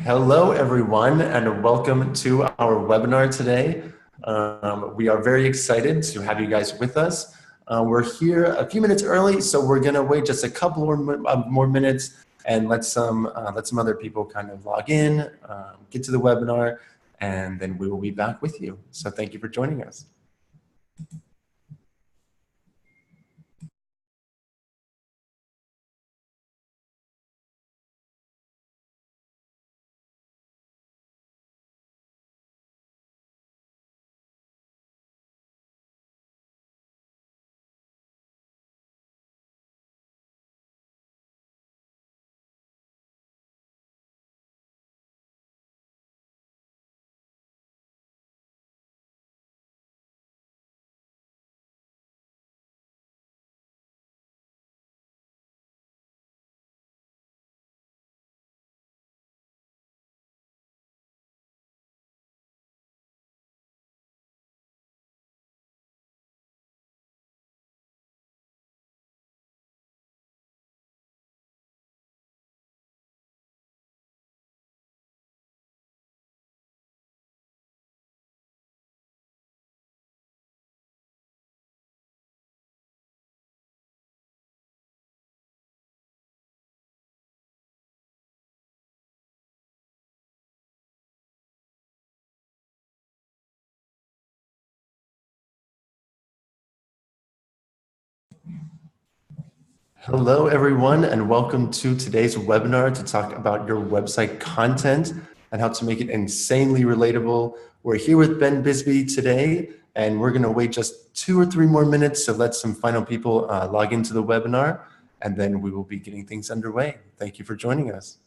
Hello, everyone, and welcome to our webinar today. We are very excited to have you guys with us. We're here a few minutes early, so we're going to wait just a couple more minutes and let some other people kind of log in, get to the webinar, and then we will be back with you. So thank you for joining us. Hello, everyone, and welcome to today's webinar to talk about your website content and how to make it insanely relatable. We're here with Ben Bisbee today, and we're going to wait just 2 or 3 more minutes to let some final people log into the webinar, and then we will be getting things underway. Thank you for joining us.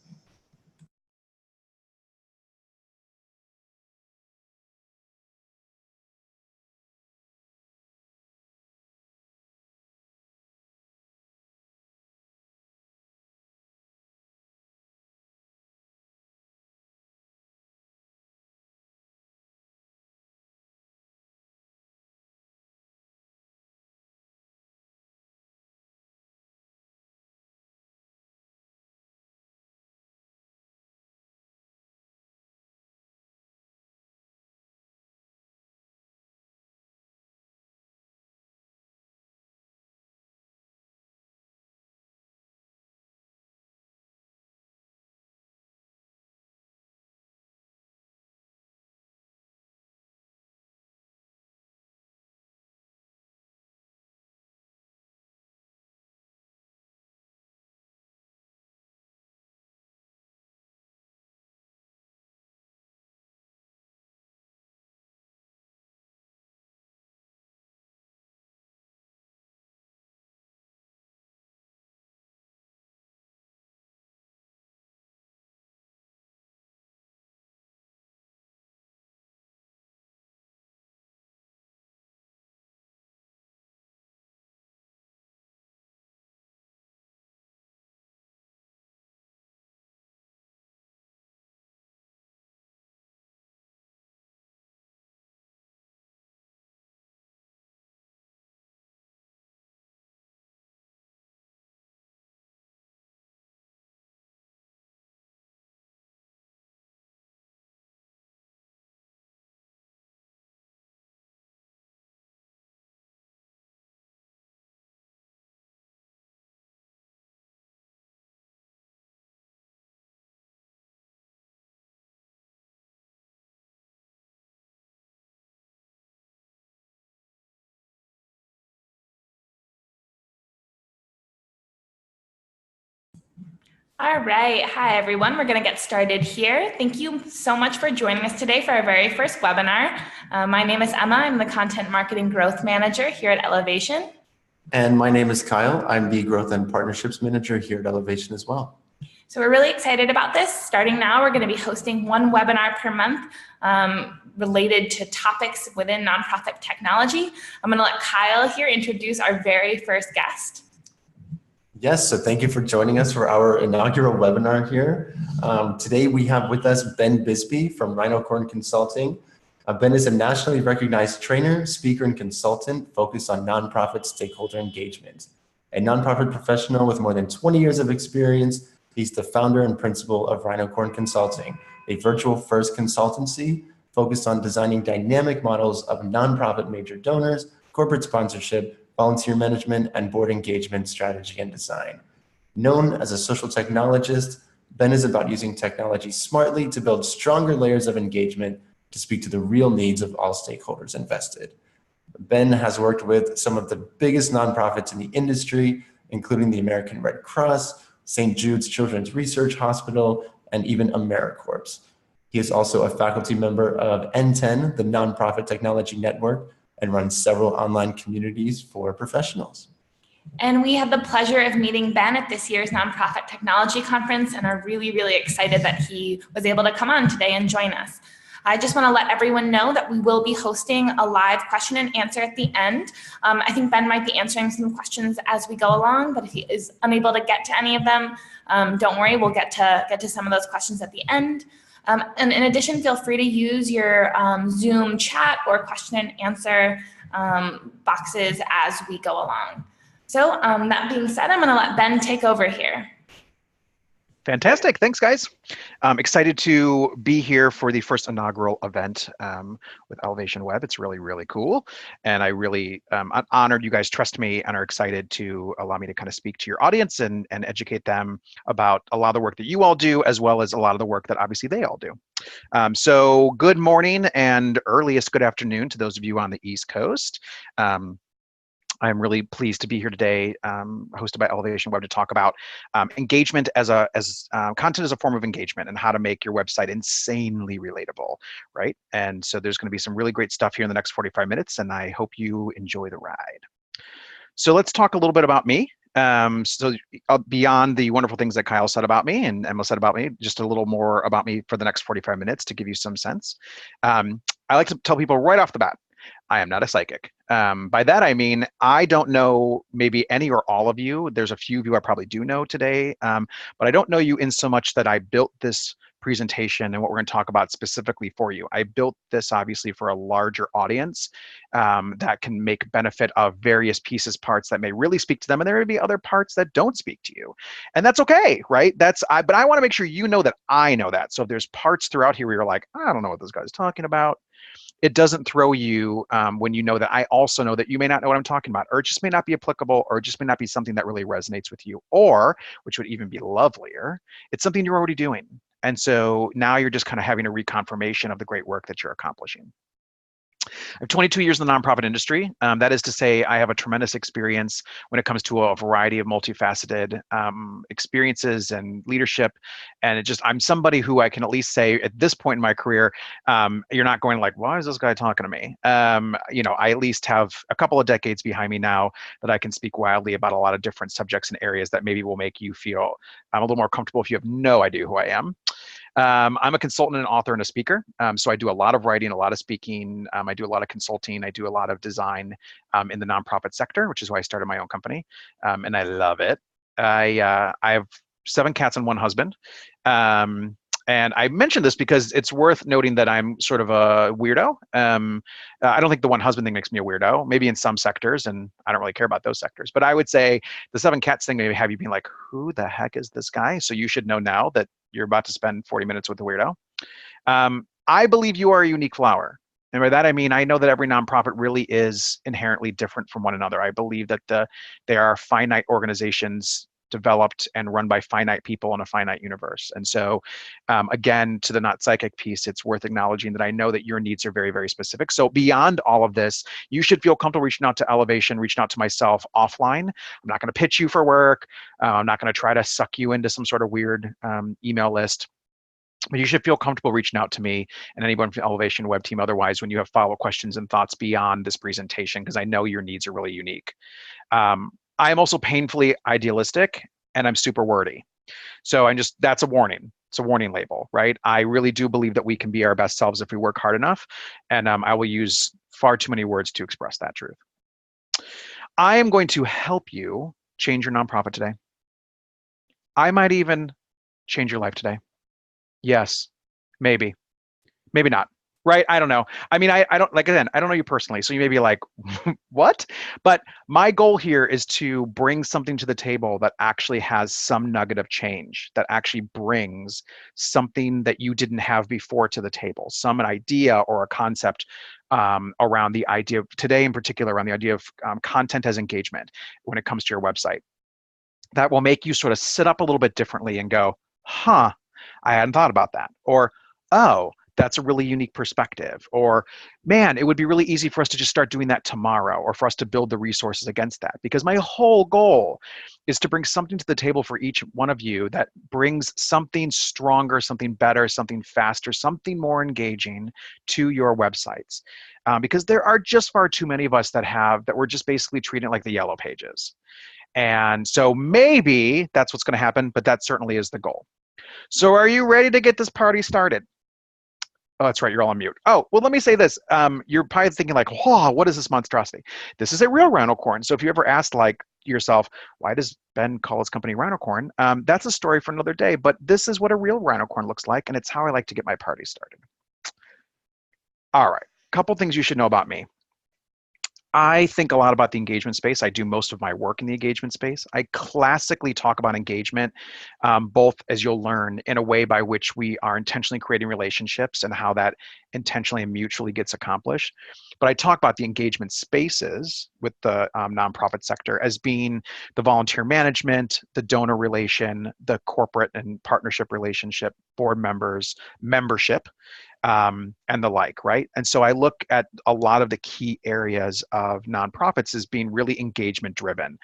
All right. Hi, everyone. We're going to get started here. Thank you so much for joining us today for our very first webinar. My name is Emma. I'm the Content Marketing Growth Manager here at Elevation. And my name is Kyle. I'm the Growth and Partnerships Manager here at Elevation as well. So we're really excited about this. Starting now, we're going to be hosting 1 webinar per month related to topics within nonprofit technology. I'm going to let Kyle here introduce our very first guest. Yes, so thank you for joining us for our inaugural webinar here. Today we have with us Ben Bisbee from Rhinocorn Consulting. Ben is a nationally recognized trainer, speaker, and consultant focused on nonprofit stakeholder engagement. A nonprofit professional with more than 20 years of experience, He's the founder and principal of Rhinocorn Consulting, a virtual-first consultancy focused on designing dynamic models of nonprofit major donors, corporate sponsorship, volunteer management, and board engagement strategy and design. Known as a social technologist, Ben is about using technology smartly to build stronger layers of engagement to speak to the real needs of all stakeholders invested. Ben has worked with some of the biggest nonprofits in the industry, including the American Red Cross, St. Jude's Children's Research Hospital, and even AmeriCorps. He is also a faculty member of N10, the Nonprofit Technology Network, and runs several online communities for professionals. And we had the pleasure of meeting Ben at this year's Nonprofit Technology Conference and are really, really excited that he was able to come on today and join us. I just want to let everyone know that we will be hosting a live question and answer at the end. I think Ben might be answering some questions as we go along, but if he is unable to get to any of them, don't worry, we'll get to some of those questions at the end. And in addition, feel free to use your Zoom chat or question and answer boxes as we go along. So that being said, I'm going to let Ben take over here. Fantastic. Thanks, guys. I'm excited to be here for the first inaugural event with Elevation Web. It's really, really cool. And I really I'm honored you guys trust me and are excited to allow me to kind of speak to your audience and educate them about a lot of the work that you all do, as well as a lot of the work that obviously they all do. So good morning and earliest good afternoon to those of you on the East Coast. I'm really pleased to be here today, hosted by Elevation Web, to talk about engagement as content as a form of engagement and how to make your website insanely relatable, right? And so there's going to be some really great stuff here in the next 45 minutes, and I hope you enjoy the ride. So let's talk a little bit about me. Beyond the wonderful things that Kyle said about me and Emma said about me, just a little more about me for the next 45 minutes to give you some sense. I like to tell people right off the bat, I am not a psychic. By that, I mean, I don't know maybe any or all of you. There's a few of you I probably do know today, but I don't know you in so much that I built this presentation and what we're going to talk about specifically for you. I built this obviously for a larger audience that can make benefit of various pieces, parts that may really speak to them, and there may be other parts that don't speak to you, and that's okay, right? But I want to make sure you know that I know that. So if there's parts throughout here where you're like, I don't know what this guy's talking about, it doesn't throw you when you know that I also know that you may not know what I'm talking about, or it just may not be applicable, or it just may not be something that really resonates with you, or, which would even be lovelier, it's something you're already doing. And so now you're just kind of having a reconfirmation of the great work that you're accomplishing. I have 22 years in the nonprofit industry. That is to say, I have a tremendous experience when it comes to a variety of multifaceted experiences and leadership. And I'm somebody who I can at least say at this point in my career, you're not going like, why is this guy talking to me? I at least have a couple of decades behind me now that I can speak wildly about a lot of different subjects and areas that maybe will make you feel a little more comfortable if you have no idea who I am. I'm a consultant, an author, and a speaker. So I do a lot of writing, a lot of speaking. I do a lot of consulting. I do a lot of design in the nonprofit sector, which is why I started my own company. And I love it. I have 7 cats and 1 husband. And I mentioned this because it's worth noting that I'm sort of a weirdo. I don't think the 1 husband thing makes me a weirdo, maybe in some sectors, and I don't really care about those sectors. But I would say the 7 cats thing maybe have you being like, who the heck is this guy? So you should know now that you're about to spend 40 minutes with a weirdo. I believe you are a unique flower. And by that, I mean, I know that every nonprofit really is inherently different from one another. I believe that they are finite organizations developed and run by finite people in a finite universe. And so again, to the not psychic piece, it's worth acknowledging that I know that your needs are very, very specific. So beyond all of this, you should feel comfortable reaching out to Elevation, reaching out to myself offline. I'm not going to pitch you for work. I'm not going to try to suck you into some sort of weird email list. But you should feel comfortable reaching out to me and anyone from the Elevation Web team otherwise when you have follow-up questions and thoughts beyond this presentation, because I know your needs are really unique. I am also painfully idealistic, and I'm super wordy. So that's a warning. It's a warning label, right? I really do believe that we can be our best selves if we work hard enough. And I will use far too many words to express that truth. I am going to help you change your nonprofit today. I might even change your life today. Yes, maybe not. Right? I don't know. I mean, I don't, like, again, I don't know you personally, so you may be like, what? But my goal here is to bring something to the table that actually has some nugget of change, that actually brings something that you didn't have before to the table, some an idea or a concept around the idea of today, in particular, around the idea of content as engagement when it comes to your website. That will make you sort of sit up a little bit differently and go, huh, I hadn't thought about that. Or, oh, that's a really unique perspective. Or, man, it would be really easy for us to just start doing that tomorrow, or for us to build the resources against that. Because my whole goal is to bring something to the table for each one of you that brings something stronger, something better, something faster, something more engaging to your websites. Because there are just far too many of us that we're just basically treating it like the yellow pages. And so maybe that's what's going to happen, but that certainly is the goal. So are you ready to get this party started? Oh, that's right. You're all on mute. Oh, well, let me say this. You're probably thinking like, whoa, what is this monstrosity? This is a real rhinocorn. So if you ever asked like yourself, why does Ben call his company rhinocorn? That's a story for another day, but this is what a real rhinocorn looks like. And it's how I like to get my party started. All right. Couple things you should know about me. I think a lot about the engagement space. I do most of my work in the engagement space. I classically talk about engagement, both, as you'll learn, in a way by which we are intentionally creating relationships and how that intentionally and mutually gets accomplished. But I talk about the engagement spaces with the nonprofit sector as being the volunteer management, the donor relation, the corporate and partnership relationship, board members, membership, and the like, right? And so I look at a lot of the key areas of nonprofits as being really engagement driven.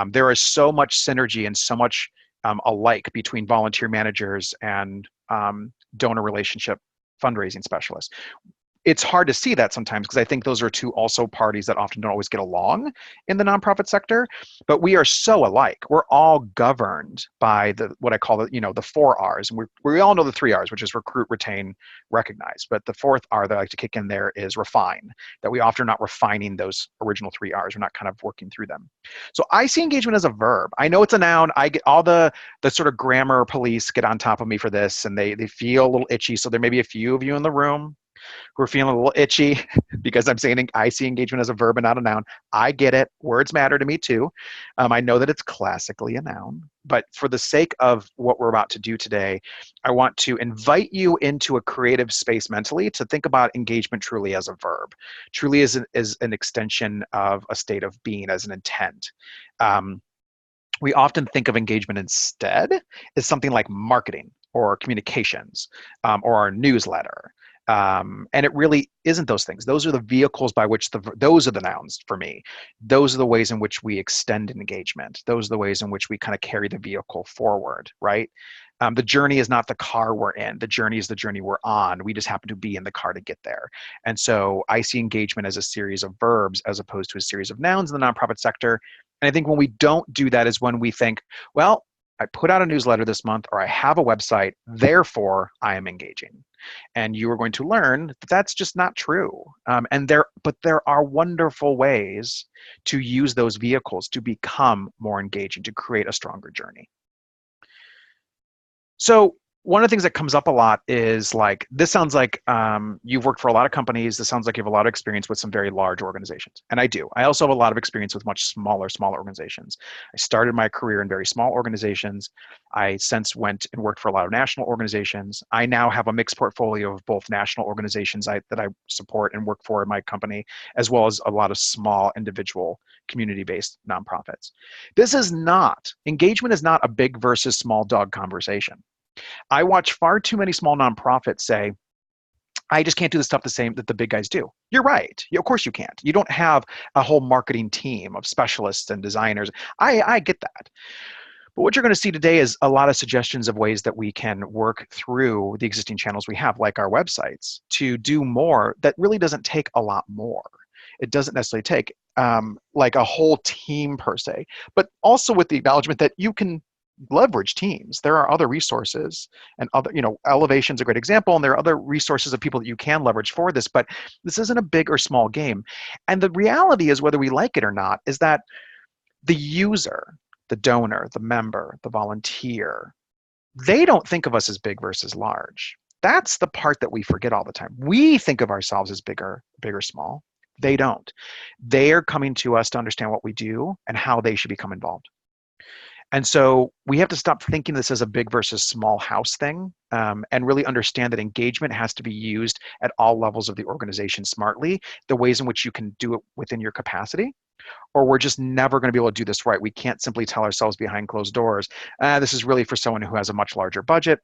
There is so much synergy and so much alike between volunteer managers and donor relationship fundraising specialists. It's hard to see that sometimes because I think those are two also parties that often don't always get along in the nonprofit sector, but we are so alike. We're all governed by what I call the 4 R's. And we all know the 3 R's, which is recruit, retain, recognize. But the fourth R that I like to kick in there is refine, that we often are not refining those original 3 R's. We're not kind of working through them. So I see engagement as a verb. I know it's a noun. I get all the sort of grammar police get on top of me for this, and they feel a little itchy. So there may be a few of you in the room who are feeling a little itchy because I'm saying I see engagement as a verb and not a noun. I get it. Words matter to me too. I know that it's classically a noun, but for the sake of what we're about to do today, I want to invite you into a creative space mentally to think about engagement truly as a verb, truly as an extension of a state of being, as an intent. We often think of engagement instead as something like marketing or communications or our newsletter. And it really isn't those things. Those are the vehicles by which those are the nouns for me. Those are the ways in which we extend engagement. Those are the ways in which we kind of carry the vehicle forward, right? The journey is not the car we're in. The journey is the journey we're on. We just happen to be in the car to get there. And so I see engagement as a series of verbs as opposed to a series of nouns in the nonprofit sector. And I think when we don't do that is when we think, well, I put out a newsletter this month, or I have a website, therefore I am engaging. And you are going to learn that that's just not true. But there are wonderful ways to use those vehicles to become more engaging, to create a stronger journey. So one of the things that comes up a lot is like, this sounds like you've worked for a lot of companies. This sounds like you have a lot of experience with some very large organizations. And I do. I also have a lot of experience with much smaller organizations. I started my career in very small organizations. I since went and worked for a lot of national organizations. I now have a mixed portfolio of both national organizations that I support and work for in my company, as well as a lot of small individual community-based nonprofits. Engagement is not a big versus small dog conversation. I watch far too many small nonprofits say, I just can't do the stuff the same that the big guys do. You're right. Of course you can't. You don't have a whole marketing team of specialists and designers. I get that. But what you're going to see today is a lot of suggestions of ways that we can work through the existing channels we have, like our websites, to do more that really doesn't take a lot more. It doesn't necessarily take like a whole team per se, but also with the acknowledgement that you can leverage teams. There are other resources, and other, Elevation's a great example, and there are other resources of people that you can leverage for this, but this isn't a big or small game. And the reality is, whether we like it or not, is that the user, the donor, the member, the volunteer, they don't think of us as big versus large. That's the part that we forget all the time. We think of ourselves as big or small. They don't. They are coming to us to understand what we do and how they should become involved. And so we have to stop thinking this as a big versus small house thing, and really understand that engagement has to be used at all levels of the organization smartly, the ways in which you can do it within your capacity, or we're just never going to be able to do this right. We can't simply tell ourselves behind closed doors, this is really for someone who has a much larger budget.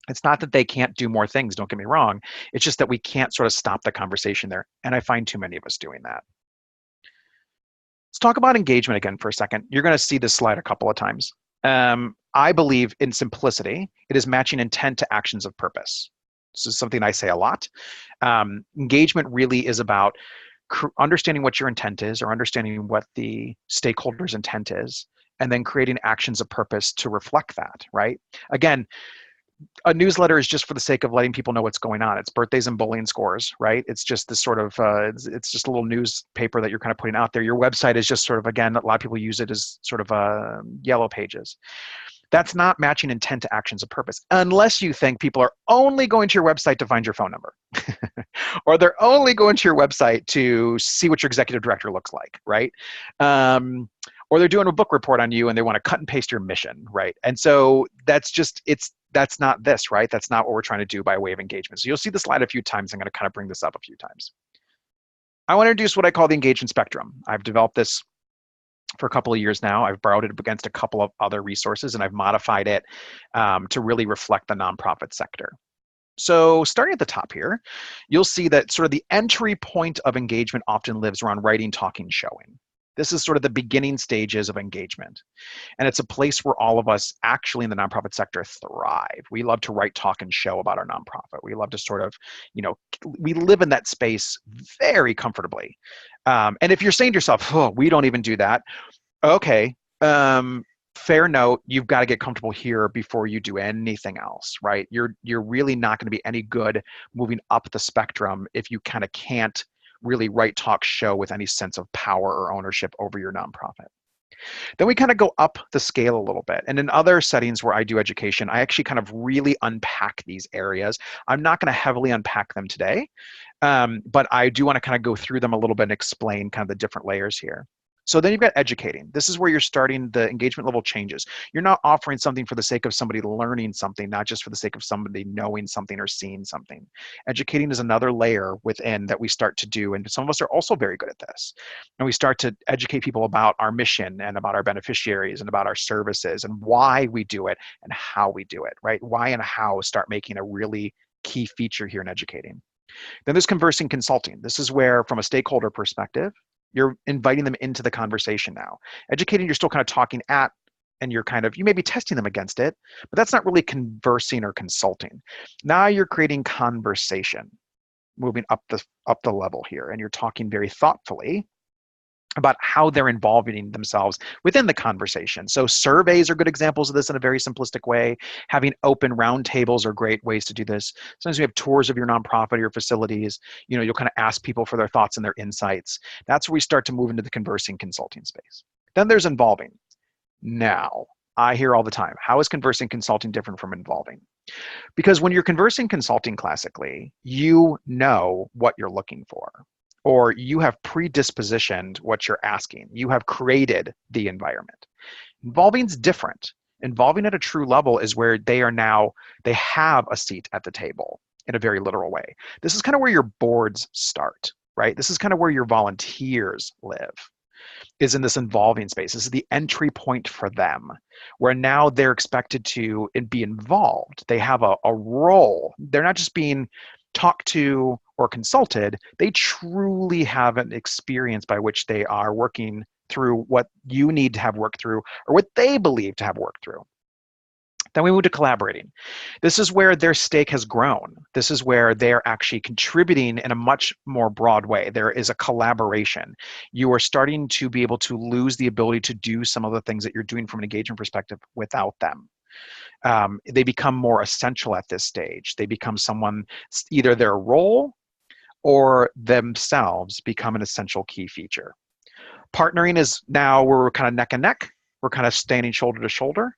It's not that they can't do more things, don't get me wrong. It's just that we can't sort of stop the conversation there. And I find too many of us doing that. Let's talk about engagement again for a second. You're going to see this slide a couple of times. I believe in simplicity. It is matching intent to actions of purpose. This is something I say a lot. Engagement really is about understanding what your intent is, or understanding what the stakeholder's intent is, and then creating actions of purpose to reflect that, right? Again, a newsletter is just for the sake of letting people know what's going on. It's birthdays and bullying scores, right? It's just this sort of, it's just a little newspaper that you're kind of putting out there. Your website is just sort of, again, a lot of people use it as sort of yellow pages. That's not matching intent to actions of purpose, unless you think people are only going to your website to find your phone number, or they're only going to your website to see what your executive director looks like, right? Or they're doing a book report on you and they want to cut and paste your mission, right? And so that's just, that's not this, right? That's not what we're trying to do by way of engagement. So you'll see the slide a few times. I'm going to kind of bring this up a few times. I want to introduce what I call the engagement spectrum. I've developed this for a couple of years now. I've borrowed it against a couple of other resources, and I've modified it to really reflect the nonprofit sector. So starting at the top here, you'll see that sort of the entry point of engagement often lives around writing, talking, showing. This is sort of the beginning stages of engagement. And it's a place where all of us actually in the nonprofit sector thrive. We love to write, talk, and show about our nonprofit. We love to sort of, we live in that space very comfortably. And if you're saying to yourself, oh, we don't even do that. Okay, fair note, you've got to get comfortable here before you do anything else, right? You're really not going to be any good moving up the spectrum if you kind of can't really write, talk, show with any sense of power or ownership over your nonprofit. Then we kind of go up the scale a little bit. And in other settings where I do education, I actually kind of really unpack these areas. I'm not going to heavily unpack them today, but I do want to kind of go through them a little bit and explain kind of the different layers here. So then you've got educating. This is where you're starting the engagement level changes. You're not offering something for the sake of somebody learning something, not just for the sake of somebody knowing something or seeing something. Educating is another layer within that we start to do, and some of us are also very good at this. And we start to educate people about our mission and about our beneficiaries and about our services and why we do it and how we do it, right? Why and how start making a really key feature here in educating. Then there's conversing consulting. This is where, from a stakeholder perspective, you're inviting them into the conversation now. Educating, you're still kind of talking at, and you're kind of, you may be testing them against it, but that's not really conversing or consulting. Now you're creating conversation, moving up the level here, and you're talking very thoughtfully about how they're involving themselves within the conversation. So surveys are good examples of this in a very simplistic way. Having open roundtables are great ways to do this. Sometimes we have tours of your nonprofit or your facilities. You'll kind of ask people for their thoughts and their insights. That's where we start to move into the conversing consulting space. Then there's involving. Now, I hear all the time, how is conversing consulting different from involving? Because when you're conversing consulting classically, you know what you're looking for, or you have predispositioned what you're asking. You have created the environment. Involving is different. Involving at a true level is where they have a seat at the table in a very literal way. This is kind of where your boards start, right? This is kind of where your volunteers live, is in this involving space. This is the entry point for them, where now they're expected to be involved. They have a role. They're not just being talked to or consulted. They truly have an experience by which they are working through what you need to have worked through or what they believe to have worked through. Then we move to collaborating. This is where their stake has grown. This is where they're actually contributing in a much more broad way. There is a collaboration. You are starting to be able to lose the ability to do some of the things that you're doing from an engagement perspective without them. They become more essential at this stage. They become someone, either their role or themselves become an essential key feature. Partnering is now where we're kind of neck and neck. We're kind of standing shoulder to shoulder.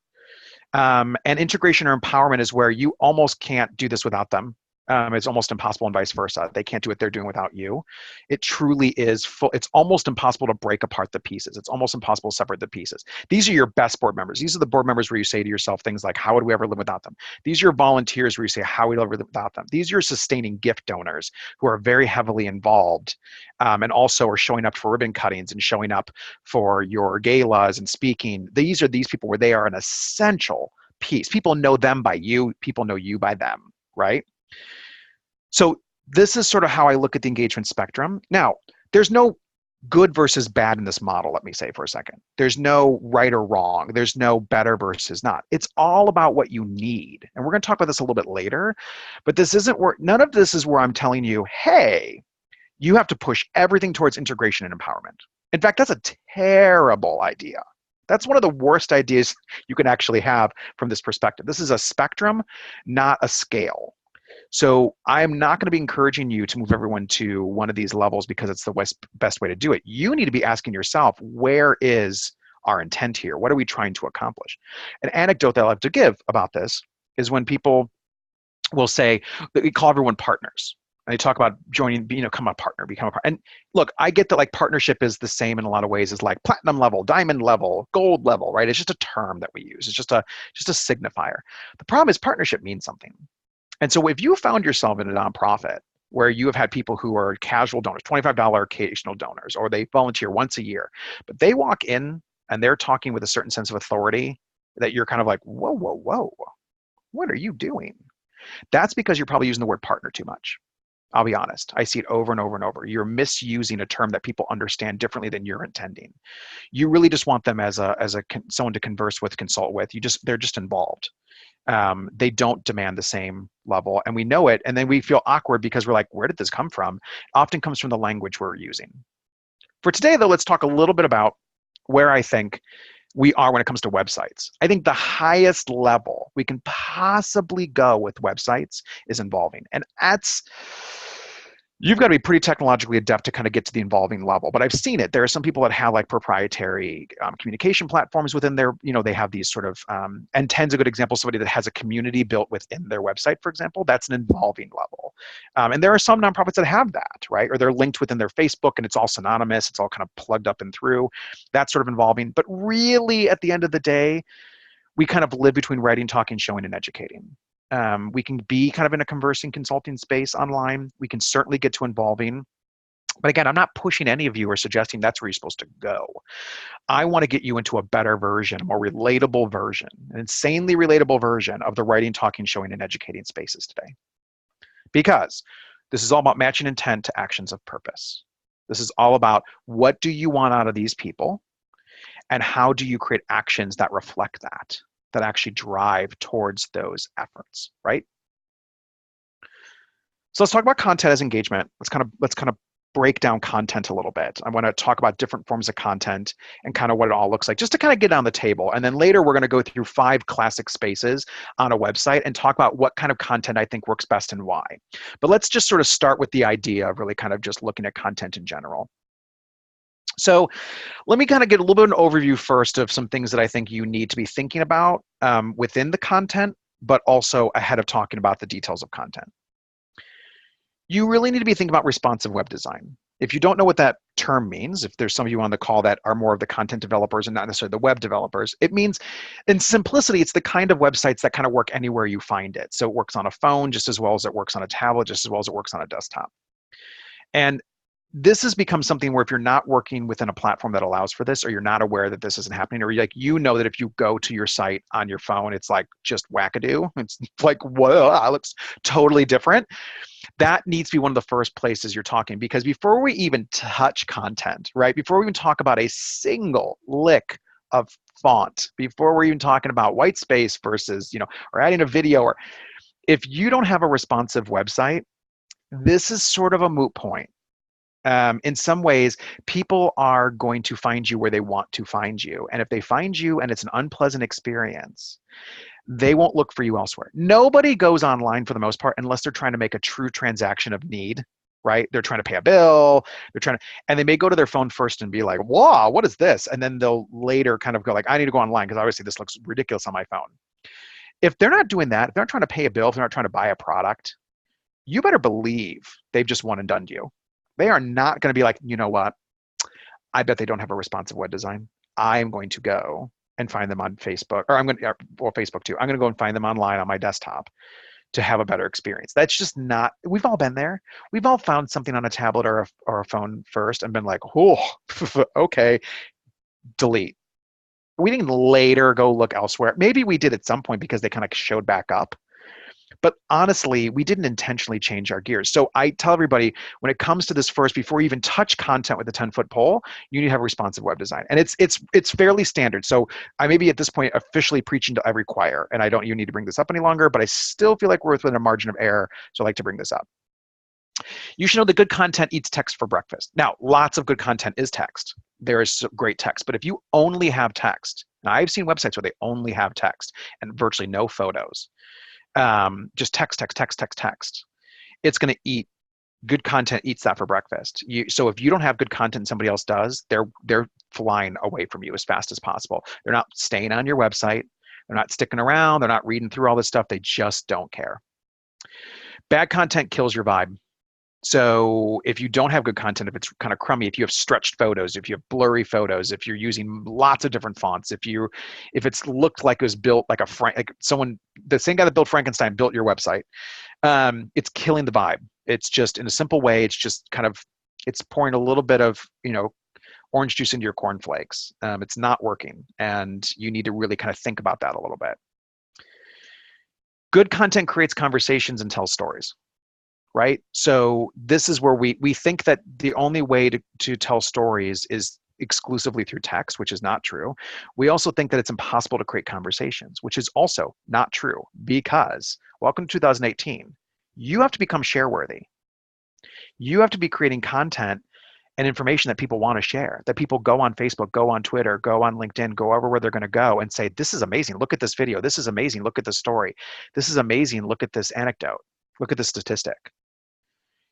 And integration or empowerment is where you almost can't do this without them. It's almost impossible and vice versa. They can't do what they're doing without you. It truly is full. It's almost impossible to break apart the pieces. It's almost impossible to separate the pieces. These are your best board members. These are the board members where you say to yourself things like, how would we ever live without them? These are your volunteers where you say, how would we ever live without them? These are your sustaining gift donors who are very heavily involved and also are showing up for ribbon cuttings and showing up for your galas and speaking. These are these people where they are an essential piece. People know them by you. People know you by them, right? So this is sort of how I look at the engagement spectrum. Now, there's no good versus bad in this model, let me say for a second. There's no right or wrong. There's no better versus not. It's all about what you need. And we're going to talk about this a little bit later, but this isn't where, none of this is where I'm telling you, hey, you have to push everything towards integration and empowerment. In fact, that's a terrible idea. That's one of the worst ideas you can actually have from this perspective. This is a spectrum, not a scale. So I'm not going to be encouraging you to move everyone to one of these levels because it's the best way to do it. You need to be asking yourself, where is our intent here? What are we trying to accomplish? An anecdote that I love to give about this is when people will say that we call everyone partners. And they talk about joining, become a partner. And look, I get that like partnership is the same in a lot of ways as like platinum level, diamond level, gold level, right? It's just a term that we use. It's just a signifier. The problem is partnership means something. And so if you found yourself in a nonprofit where you have had people who are casual donors, $25 occasional donors, or they volunteer once a year, but they walk in and they're talking with a certain sense of authority that you're kind of like, whoa, whoa, whoa, what are you doing? That's because you're probably using the word partner too much. I'll be honest. I see it over and over and over. You're misusing a term that people understand differently than you're intending. You really just want them as someone to converse with, consult with. They're just involved. They don't demand the same level, and we know it, and then we feel awkward because we're like, where did this come from? It often comes from the language we're using. For today, though, let's talk a little bit about where I think we are when it comes to websites. I think the highest level we can possibly go with websites is involving, and you've got to be pretty technologically adept to kind of get to the involving level, but I've seen it. There are some people that have like proprietary communication platforms within their, they have these sort of, and Ten's a good example, somebody that has a community built within their website, for example, that's an involving level. And there are some nonprofits that have that, right? Or they're linked within their Facebook and it's all synonymous, it's all kind of plugged up and through. That's sort of involving, but really at the end of the day, we kind of live between writing, talking, showing, and educating. We can be kind of in a conversing consulting space online. We can certainly get to involving. But again, I'm not pushing any of you or suggesting that's where you're supposed to go. I want to get you into a better version, a more relatable version, an insanely relatable version of the writing, talking, showing, and educating spaces today. Because this is all about matching intent to actions of purpose. This is all about what do you want out of these people and how do you create actions that reflect that actually drive towards those efforts, right? So let's talk about content as engagement. Let's kind of break down content a little bit. I want to talk about different forms of content and kind of what it all looks like, just to kind of get on the table. And then later we're going to go through 5 classic spaces on a website and talk about what kind of content I think works best and why. But let's just sort of start with the idea of really kind of just looking at content in general. So let me kind of get a little bit of an overview first of some things that I think you need to be thinking about within the content, but also ahead of talking about the details of content. You really need to be thinking about responsive web design. If you don't know what that term means, if there's some of you on the call that are more of the content developers and not necessarily the web developers, it means in simplicity, it's the kind of websites that kind of work anywhere you find it. So it works on a phone just as well as it works on a tablet, just as well as it works on a desktop. And this has become something where if you're not working within a platform that allows for this, or you're not aware that this isn't happening, or that if you go to your site on your phone, it's like just wackadoo. It's like, whoa, that looks totally different. That needs to be one of the first places you're talking, because before we even touch content, right? Before we even talk about a single lick of font, before we're even talking about white space versus, or adding a video, or if you don't have a responsive website, this is sort of a moot point. In some ways, people are going to find you where they want to find you. And if they find you and it's an unpleasant experience, they won't look for you elsewhere. Nobody goes online for the most part unless they're trying to make a true transaction of need, right? They're trying to pay a bill, and they may go to their phone first and be like, wow, what is this? And then they'll later kind of go like, I need to go online because obviously this looks ridiculous on my phone. If they're not doing that, if they're not trying to pay a bill, if they're not trying to buy a product, you better believe they've just one and done you. They are not going to be like, you know what? I bet they don't have a responsive web design. I'm going to go and find them on Facebook, or or Facebook too. I'm going to go and find them online on my desktop to have a better experience. That's just not, we've all been there. We've all found something on a tablet or a phone first and been like, oh, okay, delete. We didn't later go look elsewhere. Maybe we did at some point because they kind of showed back up. But honestly, we didn't intentionally change our gears. So I tell everybody, when it comes to this first, before you even touch content with a 10-foot pole, you need to have responsive web design. And it's fairly standard. So I may be at this point officially preaching to every choir, and I don't even need to bring this up any longer, but I still feel like we're within a margin of error. So I like to bring this up. You should know that good content eats text for breakfast. Now, lots of good content is text. There is great text. But if you only have text, and I've seen websites where they only have text and virtually no photos, just text. It's going to eat. Good content eats that for breakfast. So if you don't have good content and somebody else does, they're flying away from you as fast as possible. They're not staying on your website. They're not sticking around. They're not reading through all this stuff. They just don't care. Bad content kills your vibe. So if you don't have good content, if it's kind of crummy, if you have stretched photos, if you have blurry photos, if you're using lots of different fonts, if it's looked like it was built like the same guy that built Frankenstein built your website, it's killing the vibe. It's just, in a simple way, it's just kind of, it's pouring a little bit of, orange juice into your cornflakes. It's not working, and you need to really kind of think about that a little bit. Good content creates conversations and tells stories. Right? So this is where we think that the only way to tell stories is exclusively through text, which is not true. We also think that it's impossible to create conversations, which is also not true, because welcome to 2018. You have to become share-worthy. You have to be creating content and information that people want to share, that people go on Facebook, go on Twitter, go on LinkedIn, go where they're going to go and say, this is amazing. Look at this video. This is amazing. Look at this story. This is amazing. Look at this anecdote. Look at this statistic.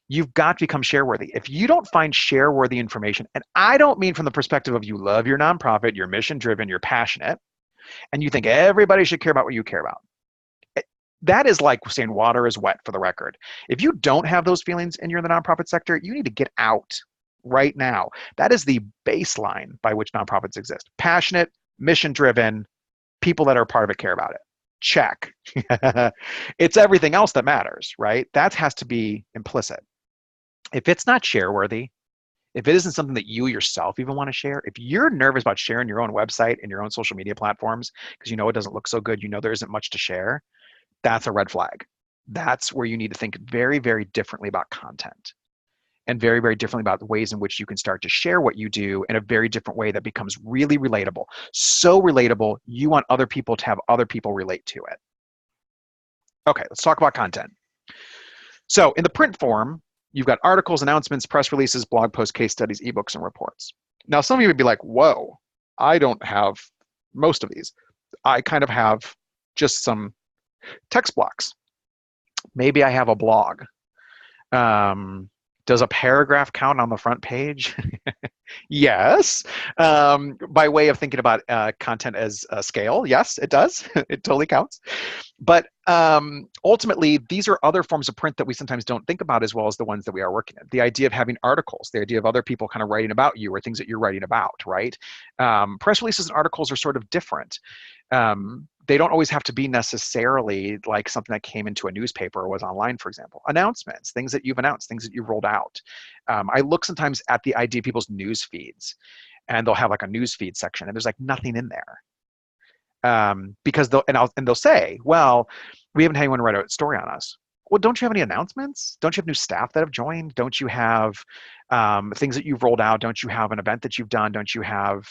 You've got to become share-worthy. If you don't find share-worthy information, and I don't mean from the perspective of you love your nonprofit, you're mission-driven, you're passionate, and you think everybody should care about what you care about. That is like saying water is wet, for the record. If you don't have those feelings and you're in the nonprofit sector, you need to get out right now. That is the baseline by which nonprofits exist. Passionate, mission-driven, people that are part of it care about it. Check. It's everything else that matters, right? That has to be implicit. If it's not share-worthy, if it isn't something that you yourself even want to share, if you're nervous about sharing your own website and your own social media platforms because you know it doesn't look so good, you know there isn't much to share, that's a red flag. That's where you need to think very, very differently about content, and very, very differently about the ways in which you can start to share what you do in a very different way that becomes really relatable. So relatable, you want other people to have other people relate to it. Okay, let's talk about content. So in the print form, you've got articles, announcements, press releases, blog posts, case studies, ebooks, and reports. Now, some of you would be like, whoa, I don't have most of these. I kind of have just some text blocks. Maybe I have a blog. Does a paragraph count on the front page? Yes. By way of thinking about content as a scale, yes, it does. It totally counts. But ultimately, these are other forms of print that we sometimes don't think about as well as the ones that we are working in. The idea of having articles, the idea of other people kind of writing about you or things that you're writing about, right? Press releases and articles are sort of different. They don't always have to be necessarily like something that came into a newspaper or was online, for example. Announcements, things that you've announced, things that you've rolled out. I look sometimes at the idea of people's news feeds, and they'll have like a news feed section, and there's like nothing in there. Because they'll say, well, we haven't had anyone write a story on us. Well, don't you have any announcements? Don't you have new staff that have joined? Don't you have things that you've rolled out? Don't you have an event that you've done? Don't you have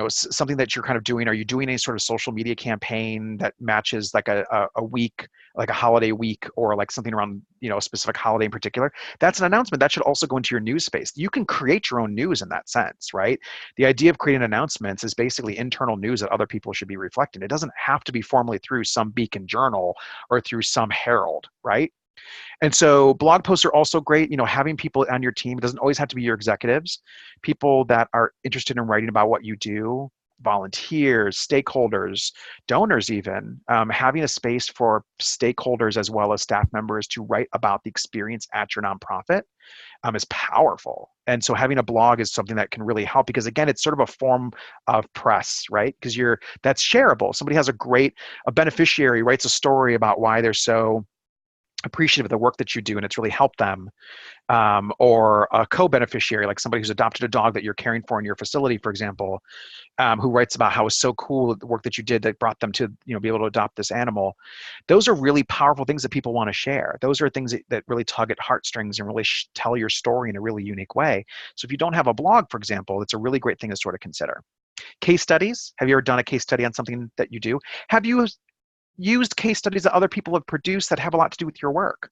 something that you're kind of doing? Are you doing any sort of social media campaign that matches like a week, like a holiday week, or like something around a specific holiday in particular? That's an announcement. That should also go into your news space. You can create your own news in that sense, right? The idea of creating announcements is basically internal news that other people should be reflecting. It doesn't have to be formally through some beacon journal or through some herald, right? And so blog posts are also great. Having people on your team, it doesn't always have to be your executives, people that are interested in writing about what you do. volunteers, stakeholders, donors even, having a space for stakeholders as well as staff members to write about the experience at your nonprofit is powerful. And so having a blog is something that can really help, because again, it's sort of a form of press, right? Because that's shareable. Somebody has a beneficiary writes a story about why they're so appreciative of the work that you do and it's really helped them, or a co-beneficiary, like somebody who's adopted a dog that you're caring for in your facility, for example, who writes about how it's so cool the work that you did that brought them to be able to adopt this animal. Those are really powerful things that people want to share. Those are things that really tug at heartstrings and really tell your story in a really unique way. So if you don't have a blog, for example, it's a really great thing to sort of consider. Case studies. Have you ever done a case study on something that you do? Have you used case studies that other people have produced that have a lot to do with your work?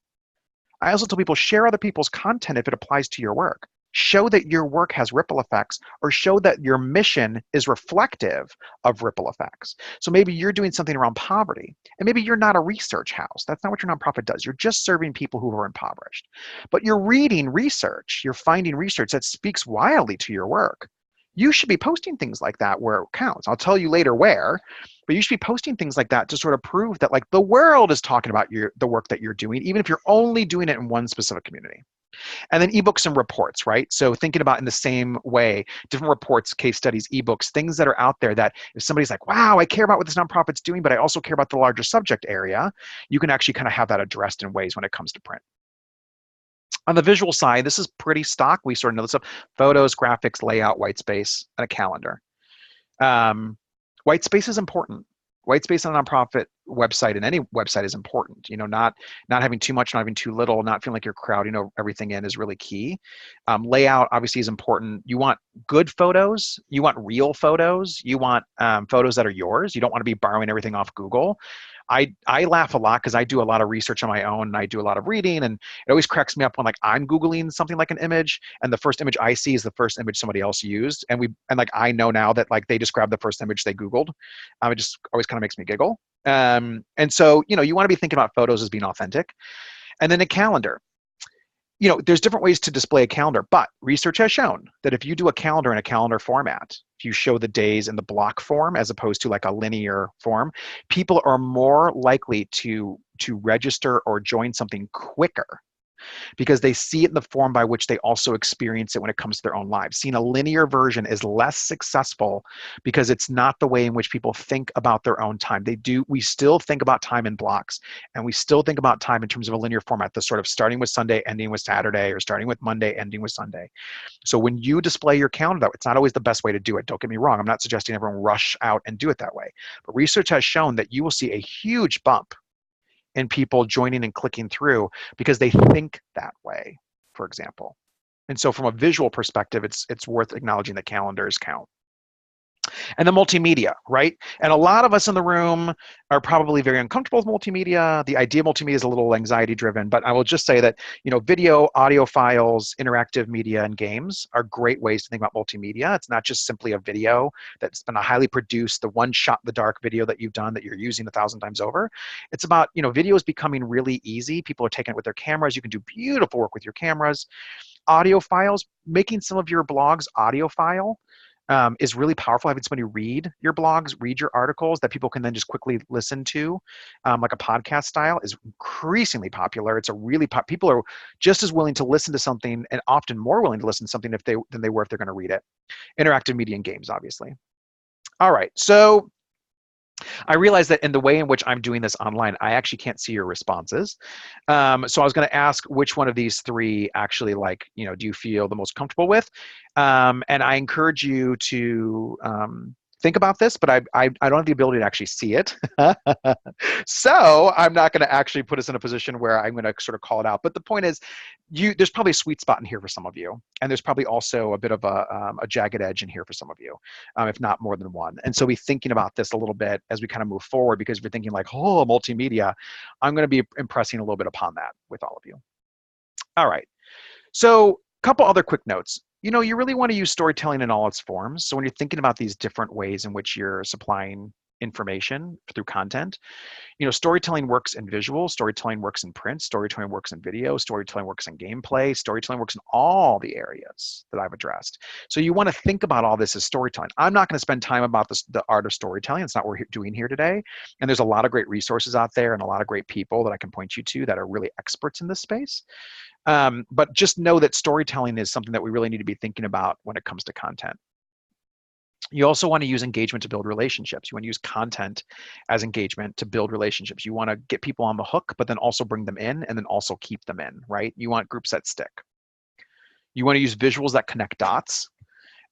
I also tell people, share other people's content if it applies to your work. Show that your work has ripple effects, or show that your mission is reflective of ripple effects. So maybe you're doing something around poverty, and maybe you're not a research house. That's not what your nonprofit does. You're just serving people who are impoverished. But you're reading research, you're finding research that speaks wildly to your work. You should be posting things like that where it counts. I'll tell you later where, but you should be posting things like that to sort of prove that like the world is talking about the work that you're doing, even if you're only doing it in one specific community. And then ebooks and reports, right? So thinking about in the same way, different reports, case studies, ebooks, things that are out there that if somebody's like, wow, I care about what this nonprofit's doing, but I also care about the larger subject area, you can actually kind of have that addressed in ways when it comes to print. On the visual side, this is pretty stock. We sort of know this stuff: photos, graphics, layout, white space, and a calendar. White space is important. White space on a nonprofit website and any website is important. Not having too much, not having too little, not feeling like you're crowding everything in is really key. Layout obviously is important. You want good photos. You want real photos. You want photos that are yours. You don't want to be borrowing everything off Google. I laugh a lot because I do a lot of research on my own and I do a lot of reading, and it always cracks me up when like I'm Googling something like an image and the first image I see is the first image somebody else used. And like I know now that like they described the first image they Googled. It just always kind of makes me giggle. And so, you want to be thinking about photos as being authentic. And then a calendar. There's different ways to display a calendar, but research has shown that if you do a calendar in a calendar format, if you show the days in the block form as opposed to like a linear form, people are more likely to register or join something quicker because they see it in the form by which they also experience it when it comes to their own lives. Seeing a linear version is less successful because it's not the way in which people think about their own time. We still think about time in blocks, and we still think about time in terms of a linear format, the sort of starting with Sunday, ending with Saturday, or starting with Monday, ending with Sunday. So when you display your calendar, it's not always the best way to do it. Don't get me wrong. I'm not suggesting everyone rush out and do it that way. But research has shown that you will see a huge bump in people joining and clicking through because they think that way, for example. And so from a visual perspective, it's worth acknowledging that calendars count. And the multimedia, right? And a lot of us in the room are probably very uncomfortable with multimedia. The idea of multimedia is a little anxiety driven, but I will just say that, video, audio files, interactive media, and games are great ways to think about multimedia. It's not just simply a video that's been a highly produced, the one shot in the dark video that you've done that you're using 1,000 times over. It's about, video is becoming really easy. People are taking it with their cameras. You can do beautiful work with your cameras. Audio files, making some of your blogs audio file is really powerful. Having somebody read your blogs, read your articles that people can then just quickly listen to, like a podcast style, is increasingly popular. It's people are just as willing to listen to something, and often more willing to listen to something than they were if they're going to read it. Interactive media and games, obviously. All right, so I realize that in the way in which I'm doing this online, I actually can't see your responses. So I was going to ask which one of these three actually, do you feel the most comfortable with? And I encourage you to think about this, but I don't have the ability to actually see it. So I'm not going to actually put us in a position where I'm going to sort of call it out. But the point is, there's probably a sweet spot in here for some of you. And there's probably also a bit of a jagged edge in here for some of you, if not more than one. And so be thinking about this a little bit as we kind of move forward, because if you're thinking like, oh, multimedia, I'm going to be impressing a little bit upon that with all of you. All right. So a couple other quick notes. You really want to use storytelling in all its forms. So when you're thinking about these different ways in which you're supplying information through content. You know, storytelling works in visual, storytelling works in print, storytelling works in video, storytelling works in gameplay, storytelling works in all the areas that I've addressed. So you want to think about all this as storytelling. I'm not going to spend time about this, the art of storytelling. It's not what we're doing here today. And there's a lot of great resources out there and a lot of great people that I can point you to that are really experts in this space. But just know that storytelling is something that we really need to be thinking about when it comes to content. You also want to use engagement to build relationships. You want to use content as engagement to build relationships. You want to get people on the hook, but then also bring them in and then also keep them in, right? You want groups that stick. You want to use visuals that connect dots.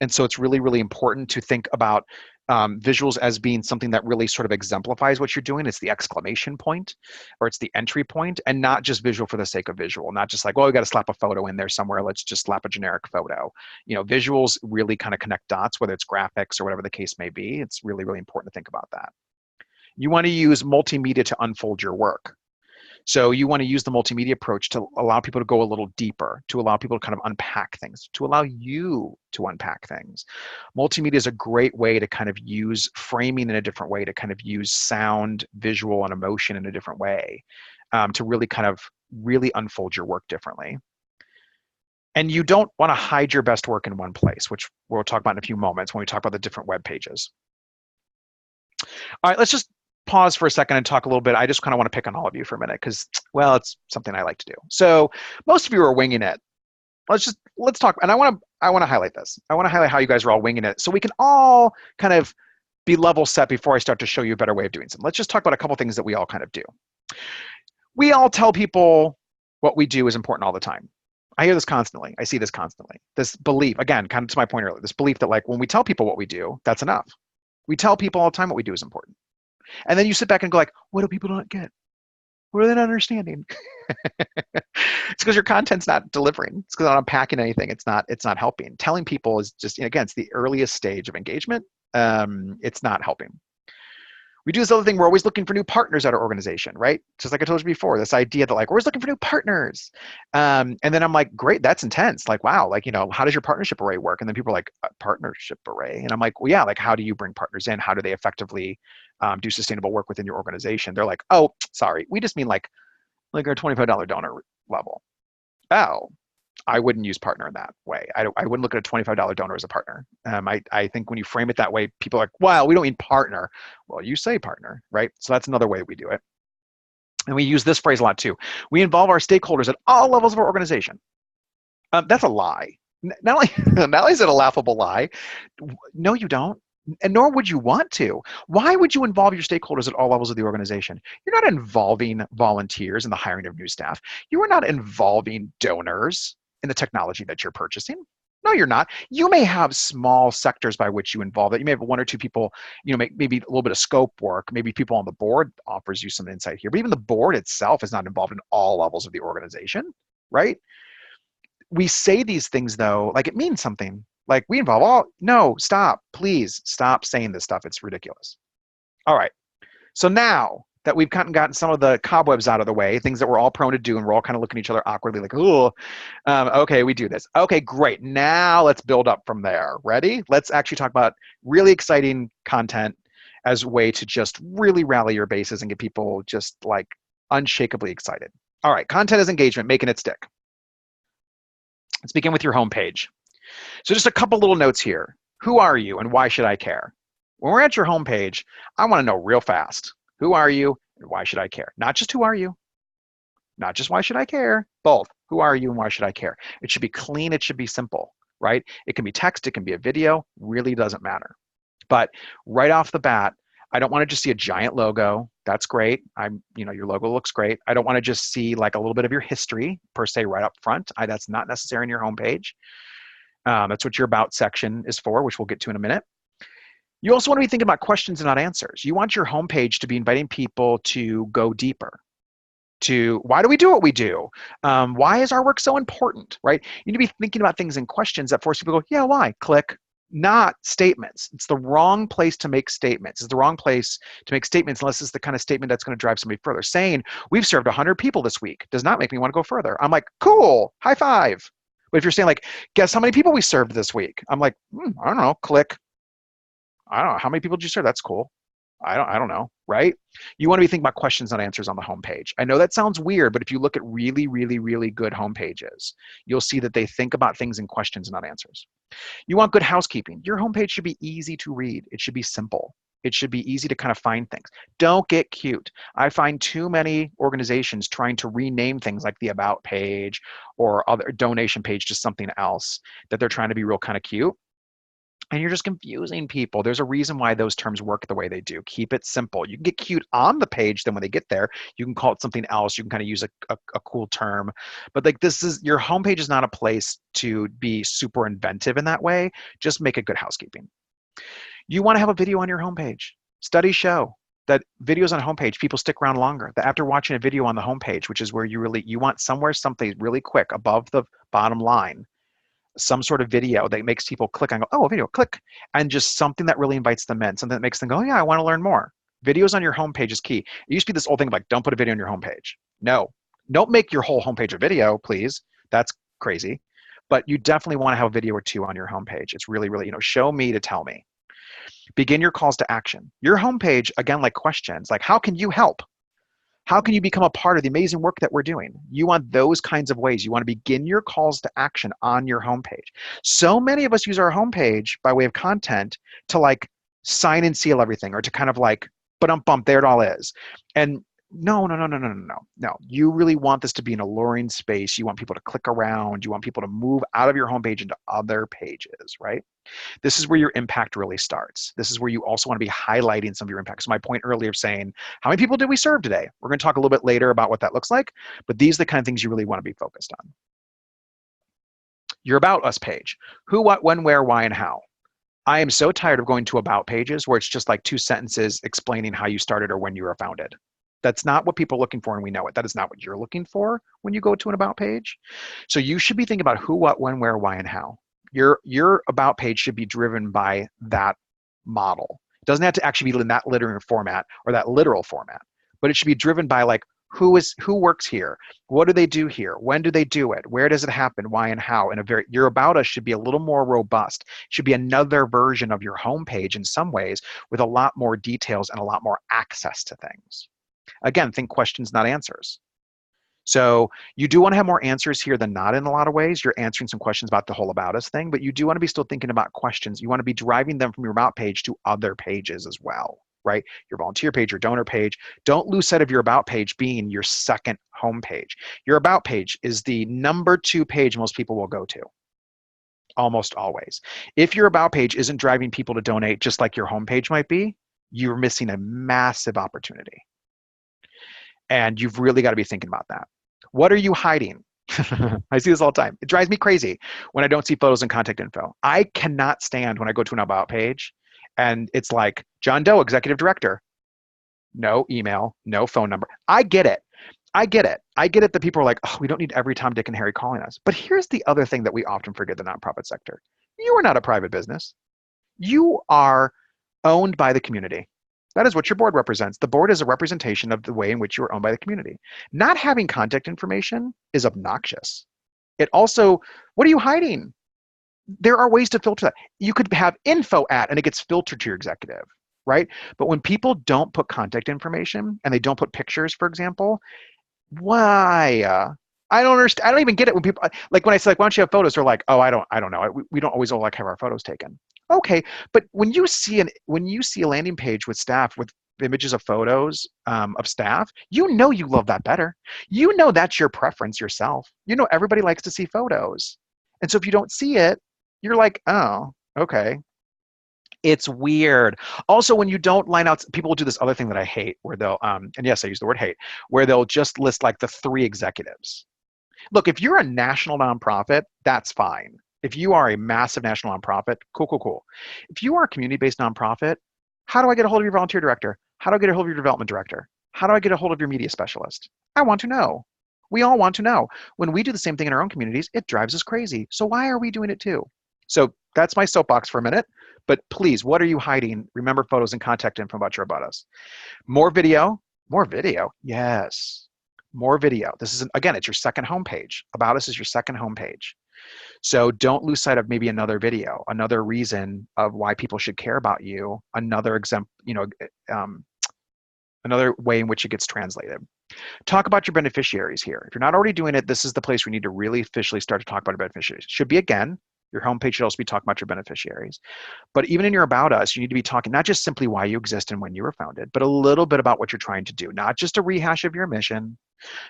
And so it's really, really important to think about visuals as being something that really sort of exemplifies what you're doing. It's the exclamation point or it's the entry point, and not just visual for the sake of visual. Not just like, well, we got to slap a photo in there somewhere. Let's just slap a generic photo. You know, visuals really kind of connect dots, whether it's graphics or whatever the case may be. It's really, really important to think about that. You want to use multimedia to unfold your work. So you want to use the multimedia approach to allow people to go a little deeper, to allow people to kind of unpack things, to allow you to unpack things. Multimedia is a great way to kind of use framing in a different way, to kind of use sound, visual, and emotion in a different way, to really kind of really unfold your work differently. And you don't want to hide your best work in one place, which we'll talk about in a few moments when we talk about the different web pages. All right, let's just pause for a second and talk a little bit. I just kind of want to pick on all of you for a minute because, well, it's something I like to do. So most of you are winging it. Let's talk. And I want to highlight this. I want to highlight how you guys are all winging it so we can all kind of be level set before I start to show you a better way of doing something. Let's just talk about a couple things that we all kind of do. We all tell people what we do is important all the time. I hear this constantly. I see this constantly. This belief, again, kind of to my point earlier, this belief that like when we tell people what we do, that's enough. We tell people all the time what we do is important. And then you sit back and go like, what do people not get? What are they not understanding? It's because your content's not delivering. It's because I'm not unpacking anything. It's not helping. Telling people is just, again, it's the earliest stage of engagement. It's not helping. We do this other thing. We're always looking for new partners at our organization, right? Just like I told you before, this idea that like, we're always looking for new partners. And then I'm like, great, that's intense. Like, wow, like, you know, how does your partnership array work? And then people are like, a partnership array. And I'm like, well, yeah, like, how do you bring partners in? How do they effectively do sustainable work within your organization? They're like, oh, sorry, we just mean like our $25 donor level. Oh, I wouldn't use partner in that way. I wouldn't look at a $25 donor as a partner. I think when you frame it that way, people are like, well, we don't mean partner. Well, you say partner, right? So that's another way we do it. And we use this phrase a lot too. We involve our stakeholders at all levels of our organization. That's a lie. Not only is it a laughable lie, no, you don't. And nor would you want to. Why would you involve your stakeholders at all levels of the organization? You're not involving volunteers in the hiring of new staff. You are not involving donors in the technology that you're purchasing. No, you're not. You may have small sectors by which you involve it. You may have one or two people, you know, maybe a little bit of scope work. Maybe people on the board offers you some insight here. But even the board itself is not involved in all levels of the organization, right? We say these things, though, like it means something. Like we involve all, no, stop, please stop saying this stuff. It's ridiculous. All right. So now that we've kind of gotten some of the cobwebs out of the way, things that we're all prone to do, and we're all kind of looking at each other awkwardly like, oh, okay, we do this. Okay, great. Now let's build up from there. Ready? Let's actually talk about really exciting content as a way to just really rally your bases and get people just like unshakably excited. All right, content is engagement, making it stick. Let's begin with your homepage. So just a couple little notes here. Who are you and why should I care? When we're at your homepage, I want to know real fast. Who are you and why should I care? Not just who are you, not just why should I care, both. Who are you and why should I care? It should be clean, it should be simple, right? It can be text, it can be a video, really doesn't matter. But right off the bat, I don't want to just see a giant logo. That's great. Your logo looks great. I don't want to just see like a little bit of your history per se right up front. That's not necessary in your homepage. That's what your about section is for, which we'll get to in a minute. You also want to be thinking about questions and not answers. You want your homepage to be inviting people to go deeper. To why do we do what we do? Why is our work so important, right? You need to be thinking about things in questions that force people to go, yeah, why? Click. Not statements. It's the wrong place to make statements. It's the wrong place to make statements unless it's the kind of statement that's going to drive somebody further. Saying, we've served 100 people this week does not make me want to go further. I'm like, cool, high five. But if you're saying like, guess how many people we served this week? I'm like, I don't know, click. I don't know, how many people did you serve? That's cool. I don't know, right? You want to be thinking about questions, not answers on the homepage. I know that sounds weird, but if you look at really, really, really good homepages, you'll see that they think about things in questions, not answers. You want good housekeeping. Your homepage should be easy to read. It should be simple. It should be easy to kind of find things. Don't get cute. I find too many organizations trying to rename things like the About page or other donation page to something else, that they're trying to be real kind of cute. And you're just confusing people. There's a reason why those terms work the way they do. Keep it simple. You can get cute on the page, then when they get there, you can call it something else. You can kind of use a cool term. But like, this is, your homepage is not a place to be super inventive in that way. Just make it good housekeeping. You want to have a video on your homepage. Studies show that videos on a homepage, people stick around longer. That after watching a video on the homepage, which is where you want something really quick above the bottom line, some sort of video that makes people click on, go, oh, a video, click, and just something that really invites them in, something that makes them go, oh, yeah, I want to learn more. Videos on your homepage is key. It used to be this old thing of like, don't put a video on your homepage. No, don't make your whole homepage a video, please. That's crazy. But you definitely want to have a video or two on your homepage. It's really, really, show me to tell me. Begin your calls to action. Your homepage, again, like questions, like how can you help? How can you become a part of the amazing work that we're doing? You want those kinds of ways. You want to begin your calls to action on your homepage. So many of us use our homepage by way of content to like sign and seal everything, or to kind of like, bump, there it all is. And no. You really want this to be an alluring space. You want people to click around. You want people to move out of your homepage into other pages, right? This is where your impact really starts. This is where you also want to be highlighting some of your impacts. So my point earlier of saying, how many people did we serve today? We're going to talk a little bit later about what that looks like, but these are the kind of things you really want to be focused on. Your About Us page. Who, what, when, where, why, and how. I am so tired of going to about pages where it's just like 2 sentences explaining how you started or when you were founded. That's not what people are looking for, and we know it. That is not what you're looking for when you go to an about page. So you should be thinking about who, what, when, where, why, and how. Your about page should be driven by that model. It doesn't have to actually be in that literal format or that literal format, but it should be driven by like, who works here? What do they do here? When do they do it? Where does it happen? Why and how? Your About Us should be a little more robust. It should be another version of your homepage in some ways, with a lot more details and a lot more access to things. Again, think questions, not answers. So you do want to have more answers here than not in a lot of ways. You're answering some questions about the whole About Us thing, but you do want to be still thinking about questions. You want to be driving them from your About page to other pages as well, right? Your volunteer page, your donor page. Don't lose sight of your About page being your second home page. Your About page is the number 2 page most people will go to, almost always. If your About page isn't driving people to donate just like your home page might be, you're missing a massive opportunity. And you've really got to be thinking about that. What are you hiding? I see this all the time. It drives me crazy when I don't see photos and contact info. I cannot stand when I go to an About page and it's like, John Doe, Executive Director. No email, no phone number. I get it. I get it that people are like, oh, we don't need every Tom, Dick, and Harry calling us. But here's the other thing that we often forget, the nonprofit sector. You are not a private business. You are owned by the community. That is what your board represents. The board is a representation of the way in which you are owned by the community. Not having contact information is obnoxious. It also, what are you hiding? There are ways to filter that. You could have info at, and it gets filtered to your executive, right? But when people don't put contact information and they don't put pictures, for example, why? I don't understand. I don't even get it when people, like when I say, like, why don't you have photos? They're like, oh, I don't know. We don't always like have our photos taken. Okay, but when you see a landing page with staff with images of photos of staff, you love that better. That's your preference yourself. Everybody likes to see photos. And so if you don't see it, you're like, oh, okay. It's weird. Also, when you don't line out, people will do this other thing that I hate, where they'll, and yes, I use the word hate, where they'll just list like the 3 executives. Look, if you're a national nonprofit, that's fine. If you are a massive national nonprofit, cool. If you are a community-based nonprofit, how do I get a hold of your volunteer director? How do I get a hold of your development director? How do I get a hold of your media specialist? I want to know. We all want to know. When we do the same thing in our own communities, it drives us crazy. So why are we doing it too? So that's my soapbox for a minute. But please, what are you hiding? Remember photos and contact info about your About Us. More video. Yes. More video. This is, again, it's your second homepage. About Us is your second homepage. So don't lose sight of maybe another video, another reason of why people should care about you, another another way in which it gets translated. Talk about your beneficiaries here. If you're not already doing it, this is the place we need to really officially start to talk about your beneficiaries. Should be, again, your homepage should also be talking about your beneficiaries. But even in your About Us, you need to be talking not just simply why you exist and when you were founded, but a little bit about what you're trying to do. Not just a rehash of your mission,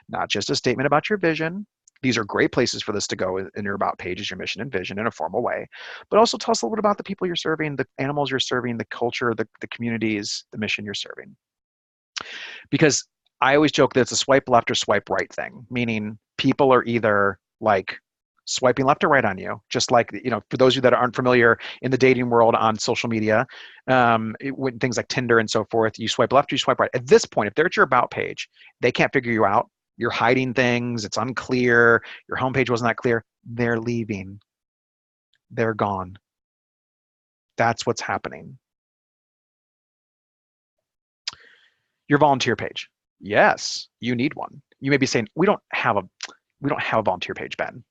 not just a statement about your vision. These are great places for this to go in your About pages, your mission and vision in a formal way. But also tell us a little bit about the people you're serving, the animals you're serving, the culture, the communities, the mission you're serving. Because I always joke that it's a swipe left or swipe right thing, meaning people are either like swiping left or right on you, just like, for those of you that aren't familiar in the dating world on social media, when things like Tinder and so forth, you swipe left or you swipe right. At this point, if they're at your About page, they can't figure you out. You're hiding things. It's unclear. Your homepage wasn't that clear. They're leaving. They're gone. That's what's happening. Your volunteer page. Yes, you need one. You may be saying, we don't have a volunteer page, Ben.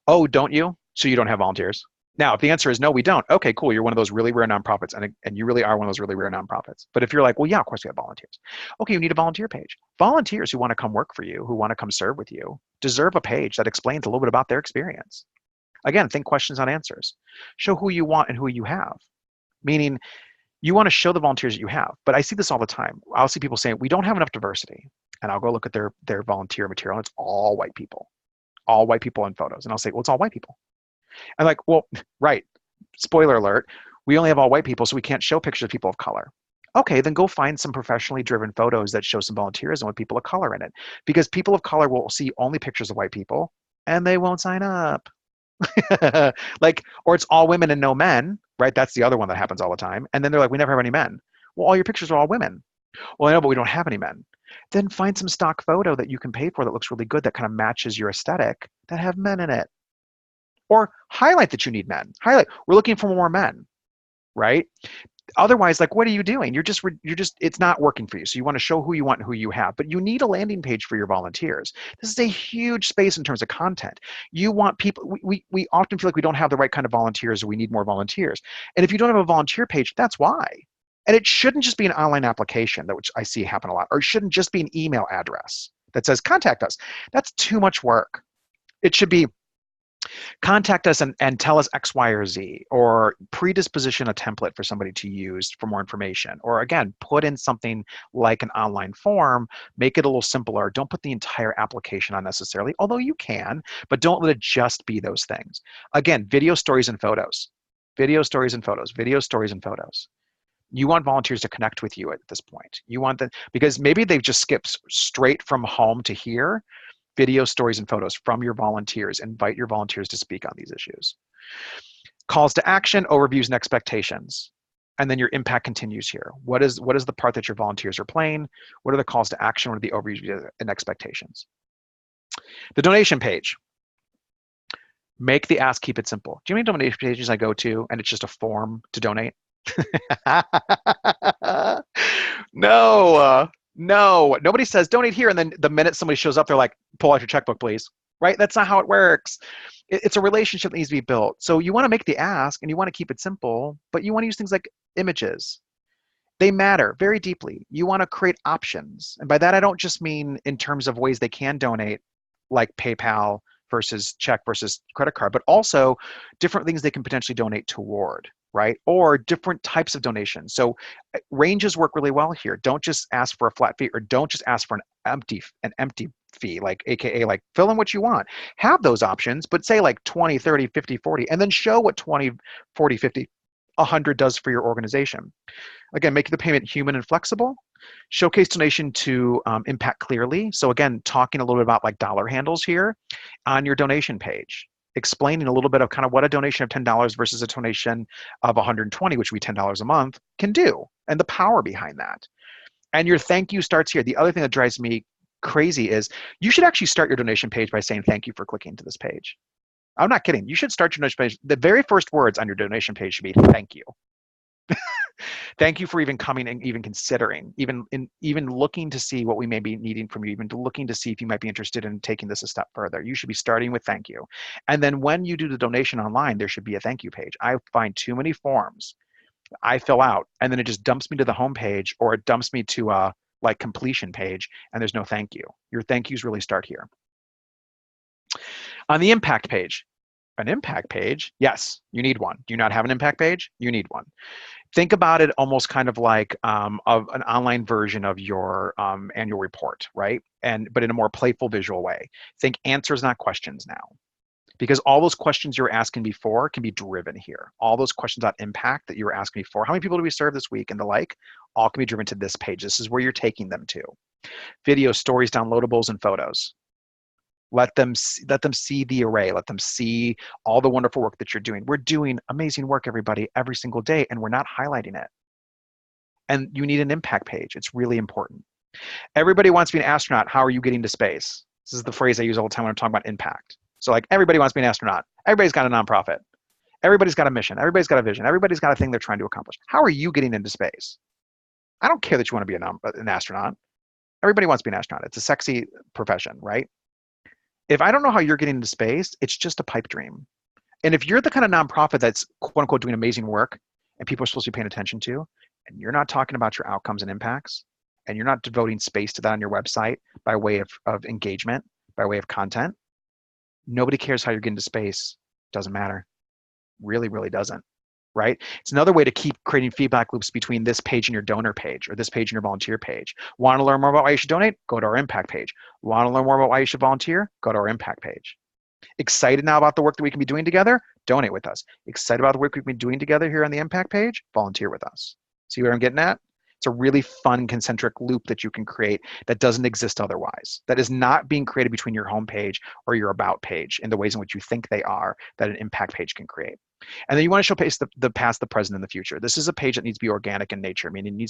Oh, don't you? So you don't have volunteers? Now, if the answer is no, we don't. Okay, cool. You're one of those really rare nonprofits, and you really are one of those really rare nonprofits. But if you're like, well, yeah, of course we have volunteers. Okay, you need a volunteer page. Volunteers who want to come work for you, who want to come serve with you, deserve a page that explains a little bit about their experience. Again, think questions, not answers. Show who you want and who you have. Meaning, you want to show the volunteers that you have. But I see this all the time. I'll see people saying, we don't have enough diversity. And I'll go look at their volunteer material, and it's all white people in photos. And I'll say, well, it's all white people. I'm like, well, right. Spoiler alert. We only have all white people, so we can't show pictures of people of color. Okay, then go find some professionally driven photos that show some volunteerism with people of color in it. Because people of color will see only pictures of white people, and they won't sign up. Or it's all women and no men, right? That's the other one that happens all the time. And then they're like, we never have any men. Well, all your pictures are all women. Well, I know, but we don't have any men. Then find some stock photo that you can pay for that looks really good, that kind of matches your aesthetic, that have men in it. Or highlight that you need men. Highlight, we're looking for more men, right? Otherwise, like, what are you doing? You're just, it's not working for you. So you want to show who you want and who you have, but you need a landing page for your volunteers. This is a huge space in terms of content. You want people, we often feel like we don't have the right kind of volunteers, or we need more volunteers. And if you don't have a volunteer page, that's why. And it shouldn't just be an online application, which I see happen a lot, or it shouldn't just be an email address that says, contact us. That's too much work. It should be, contact us and tell us X, Y, or Z, or predisposition a template for somebody to use for more information. Or again, put in something like an online form, make it a little simpler. Don't put the entire application on necessarily, although you can, but don't let it just be those things. Again, video stories and photos, video stories and photos, video stories and photos. You want volunteers to connect with you at this point. You want them, because maybe they've just skipped straight from home to here. Video stories and photos from your volunteers. Invite your volunteers to speak on these issues. Calls to action, overviews, and expectations. And then your impact continues here. What is the part that your volunteers are playing? What are the calls to action? What are the overviews and expectations? The donation page. Make the ask, keep it simple. Do you know how many donation pages I go to and it's just a form to donate? No. No, nobody says donate here, and then the minute somebody shows up, they're like, pull out your checkbook, please. Right? That's not how it works. It's a relationship that needs to be built. So you want to make the ask, and you want to keep it simple, but you want to use things like images. They matter very deeply. You want to create options. And by that, I don't just mean in terms of ways they can donate, like PayPal versus check versus credit card, but also different things they can potentially donate toward. Right? Or different types of donations. So ranges work really well here. Don't just ask for a flat fee, or don't just ask for an empty fee, like AKA like fill in what you want. Have those options, but say like 20, 30, 50, 40, and then show what 20, 40, 50, 100 does for your organization. Again, make the payment human and flexible. Showcase donation to impact clearly. So again, talking a little bit about like dollar handles here on your donation page. Explaining a little bit of kind of what a donation of $10 versus a donation of 120, which would be $10 a month, can do, and the power behind that. And your thank you starts here. The other thing that drives me crazy is you should actually start your donation page by saying thank you for clicking to this page. I'm not kidding. You should start your donation page. The very first words on your donation page should be thank you. Thank you for even coming and even considering, even looking to see what we may be needing from you, even looking to see if you might be interested in taking this a step further. You should be starting with thank you. And then when you do the donation online, there should be a thank you page. I find too many forms I fill out, and then it just dumps me to the home page, or it dumps me to a like completion page, and there's no thank you. Your thank yous really start here. On the impact page, an impact page, yes, you need one. Do you not have an impact page? You need one. Think about it almost kind of like of an online version of your annual report, right? But in a more playful visual way. Think answers, not questions now. Because all those questions you were asking before can be driven here. All those questions on impact that you were asking before, how many people do we serve this week and the like, all can be driven to this page. This is where you're taking them to. Videos, stories, downloadables, and photos. Let them see the array. Let them see all the wonderful work that you're doing. We're doing amazing work, everybody, every single day, and we're not highlighting it. And you need an impact page. It's really important. Everybody wants to be an astronaut. How are you getting to space? This is the phrase I use all the time when I'm talking about impact. So like everybody wants to be an astronaut. Everybody's got a nonprofit. Everybody's got a mission. Everybody's got a vision. Everybody's got a thing they're trying to accomplish. How are you getting into space? I don't care that you want to be an astronaut. Everybody wants to be an astronaut. It's a sexy profession, right? If I don't know how you're getting into space, it's just a pipe dream. And if you're the kind of nonprofit that's quote unquote doing amazing work and people are supposed to be paying attention to, and you're not talking about your outcomes and impacts, and you're not devoting space to that on your website by way of engagement, by way of content, nobody cares how you're getting to space. Doesn't matter. Really, really doesn't. Right? It's another way to keep creating feedback loops between this page and your donor page, or this page and your volunteer page. Want to learn more about why you should donate? Go to our impact page. Want to learn more about why you should volunteer? Go to our impact page. Excited now about the work that we can be doing together? Donate with us. Excited about the work we can be doing together here on the impact page? Volunteer with us. See what I'm getting at? It's a really fun concentric loop that you can create that doesn't exist otherwise. That is not being created between your home page or your about page in the ways in which you think they are, that an impact page can create. And then you want to showcase the past, the present, and the future. This is a page that needs to be organic in nature. I mean, you need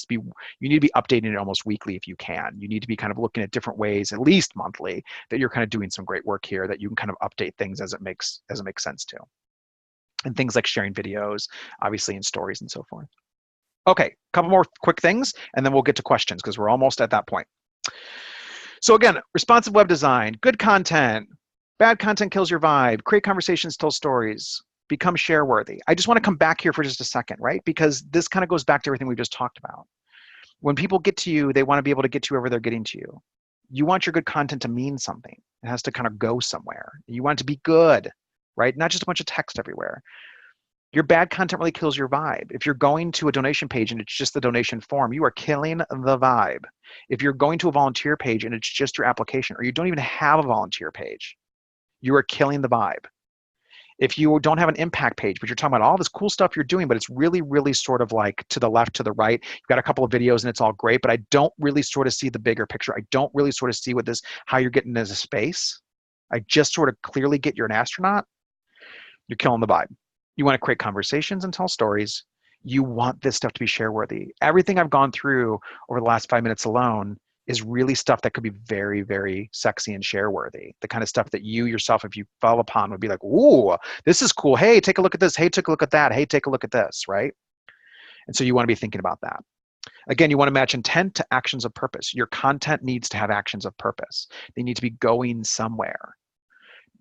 to be updating it almost weekly if you can. You need to be kind of looking at different ways, at least monthly, that you're kind of doing some great work here, that you can kind of update things as it makes sense to. And things like sharing videos, obviously, and stories and so forth. Okay, a couple more quick things, and then we'll get to questions because we're almost at that point. So again, responsive web design, good content, bad content kills your vibe, create conversations, tell stories, become share worthy. I just want to come back here for just a second, right? Because this kind of goes back to everything we just talked about. When people get to you, they want to be able to get to whoever they're getting to you. You want your good content to mean something. It has to kind of go somewhere. You want it to be good, right? Not just a bunch of text everywhere. Your bad content really kills your vibe. If you're going to a donation page and it's just the donation form, you are killing the vibe. If you're going to a volunteer page and it's just your application, or you don't even have a volunteer page, you are killing the vibe. If you don't have an impact page, but you're talking about all this cool stuff you're doing, but it's really, really sort of like to the left, to the right, you've got a couple of videos and it's all great, but I don't really sort of see the bigger picture. I don't really sort of see how you're getting into space. I just sort of clearly get you're an astronaut. You're killing the vibe. You want to create conversations and tell stories. You want this stuff to be share worthy. Everything I've gone through over the last 5 minutes alone is really stuff that could be very, very sexy and share worthy. The kind of stuff that you yourself, if you fell upon, would be like, ooh, this is cool. Hey, take a look at this. Hey, take a look at that. Hey, take a look at this, right? And so you want to be thinking about that. Again, you want to match intent to actions of purpose. Your content needs to have actions of purpose. They need to be going somewhere.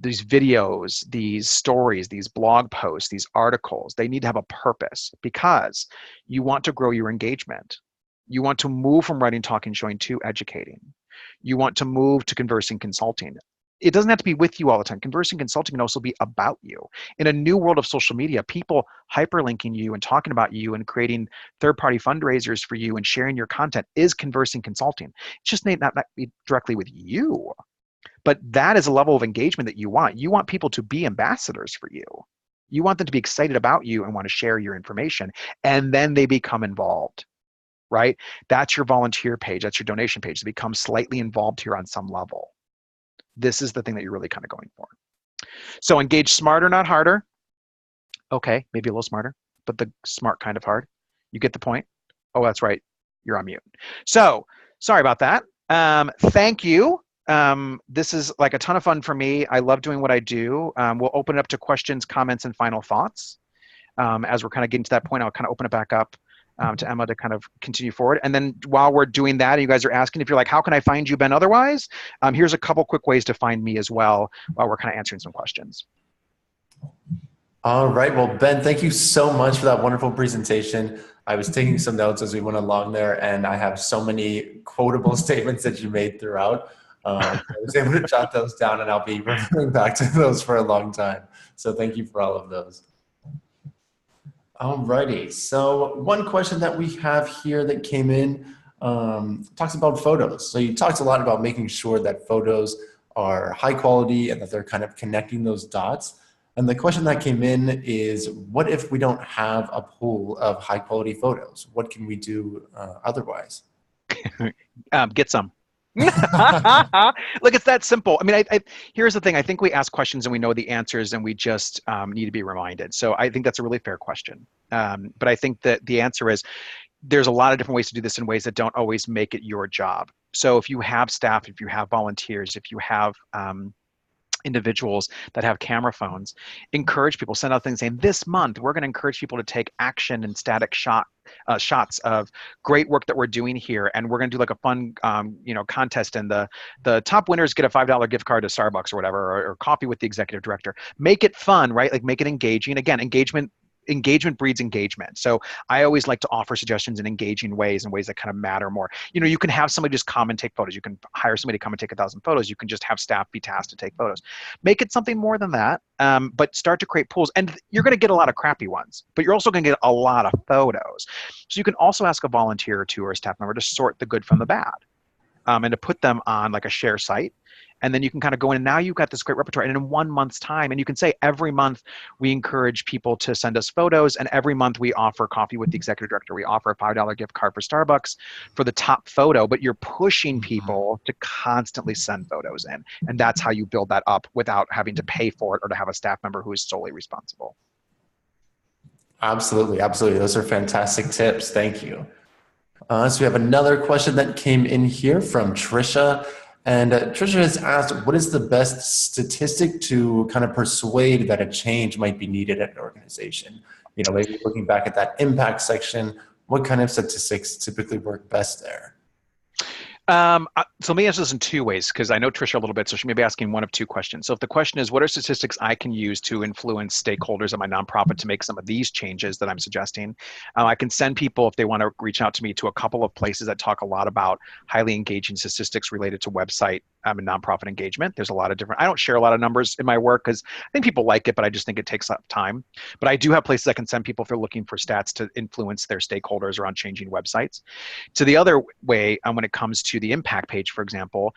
These videos, these stories, these blog posts, these articles, they need to have a purpose because you want to grow your engagement. You want to move from writing, talking, showing to educating. You want to move to conversing, consulting. It doesn't have to be with you all the time. Conversing, consulting can also be about you. In a new world of social media, people hyperlinking you and talking about you and creating third-party fundraisers for you and sharing your content is conversing, consulting. It just may not be directly with you. But that is a level of engagement that you want. You want people to be ambassadors for you. You want them to be excited about you and want to share your information, and then they become involved, right? That's your volunteer page. That's your donation page. They become slightly involved here on some level. This is the thing that you're really kind of going for. So engage smarter, not harder. Okay, maybe a little smarter, but the smart kind of hard. You get the point? Oh, that's right. You're on mute. So sorry about that. Thank you. This is like a ton of fun for me. I love doing what I do. We'll open it up to questions, comments, and final thoughts. As we're kind of getting to that point, I'll kind of open it back up to Emma to kind of continue forward. And then while we're doing that, and you guys are asking if you're like, how can I find you, Ben, otherwise? Here's a couple quick ways to find me as well while we're kind of answering some questions. All right. Well, Ben, thank you so much for that wonderful presentation. I was taking some notes as we went along there, and I have so many quotable statements that you made throughout. I was able to jot those down, and I'll be referring back to those for a long time. So thank you for all of those. Alrighty, so one question that we have here that came in talks about photos. So you talked a lot about making sure that photos are high quality and that they're kind of connecting those dots. And the question that came in is, what if we don't have a pool of high quality photos? What can we do otherwise? Get some. Look, it's that simple. I mean, here's the thing. I think we ask questions and we know the answers and we just need to be reminded. So I think that's a really fair question. But I think that the answer is there's a lot of different ways to do this in ways that don't always make it your job. So if you have staff, if you have volunteers, if you have individuals that have camera phones, encourage people, send out things saying, this month, we're going to encourage people to take action and static shots of great work that we're doing here. And we're going to do like a fun, contest. And the top winners get a $5 gift card to Starbucks or whatever, or coffee with the executive director. Make it fun, right? Like make it engaging. Again, engagement breeds engagement. So I always like to offer suggestions in engaging ways and ways that kind of matter more. You can have somebody just come and take photos. You can hire somebody to come and take 1,000 photos. You can just have staff be tasked to take photos. Make it something more than that, but start to create pools. And you're going to get a lot of crappy ones, but you're also going to get a lot of photos. So you can also ask a volunteer or two or a staff member to sort the good from the bad, and to put them on like a share site. And then you can kind of go in and now you've got this great repertoire. And in 1 month's time, and you can say every month we encourage people to send us photos, and every month we offer coffee with the executive director. We offer a $5 gift card for Starbucks for the top photo, but you're pushing people to constantly send photos in. And that's how you build that up without having to pay for it or to have a staff member who is solely responsible. Absolutely, absolutely. Those are fantastic tips. Thank you. So we have another question that came in here from Trisha. And Trisha has asked, what is the best statistic to kind of persuade that a change might be needed at an organization? Maybe looking back at that impact section, what kind of statistics typically work best there? So let me answer this in two ways, because I know Trisha a little bit, so she may be asking one of two questions. So if the question is, what are statistics I can use to influence stakeholders at my nonprofit to make some of these changes that I'm suggesting, I can send people, if they want to reach out to me, to a couple of places that talk a lot about highly engaging statistics related to website and nonprofit engagement. There's a lot of different, I don't share a lot of numbers in my work because I think people like it, but I just think it takes up time. But I do have places I can send people if they're looking for stats to influence their stakeholders around changing websites. To the other way, when it comes to the impact page, for example,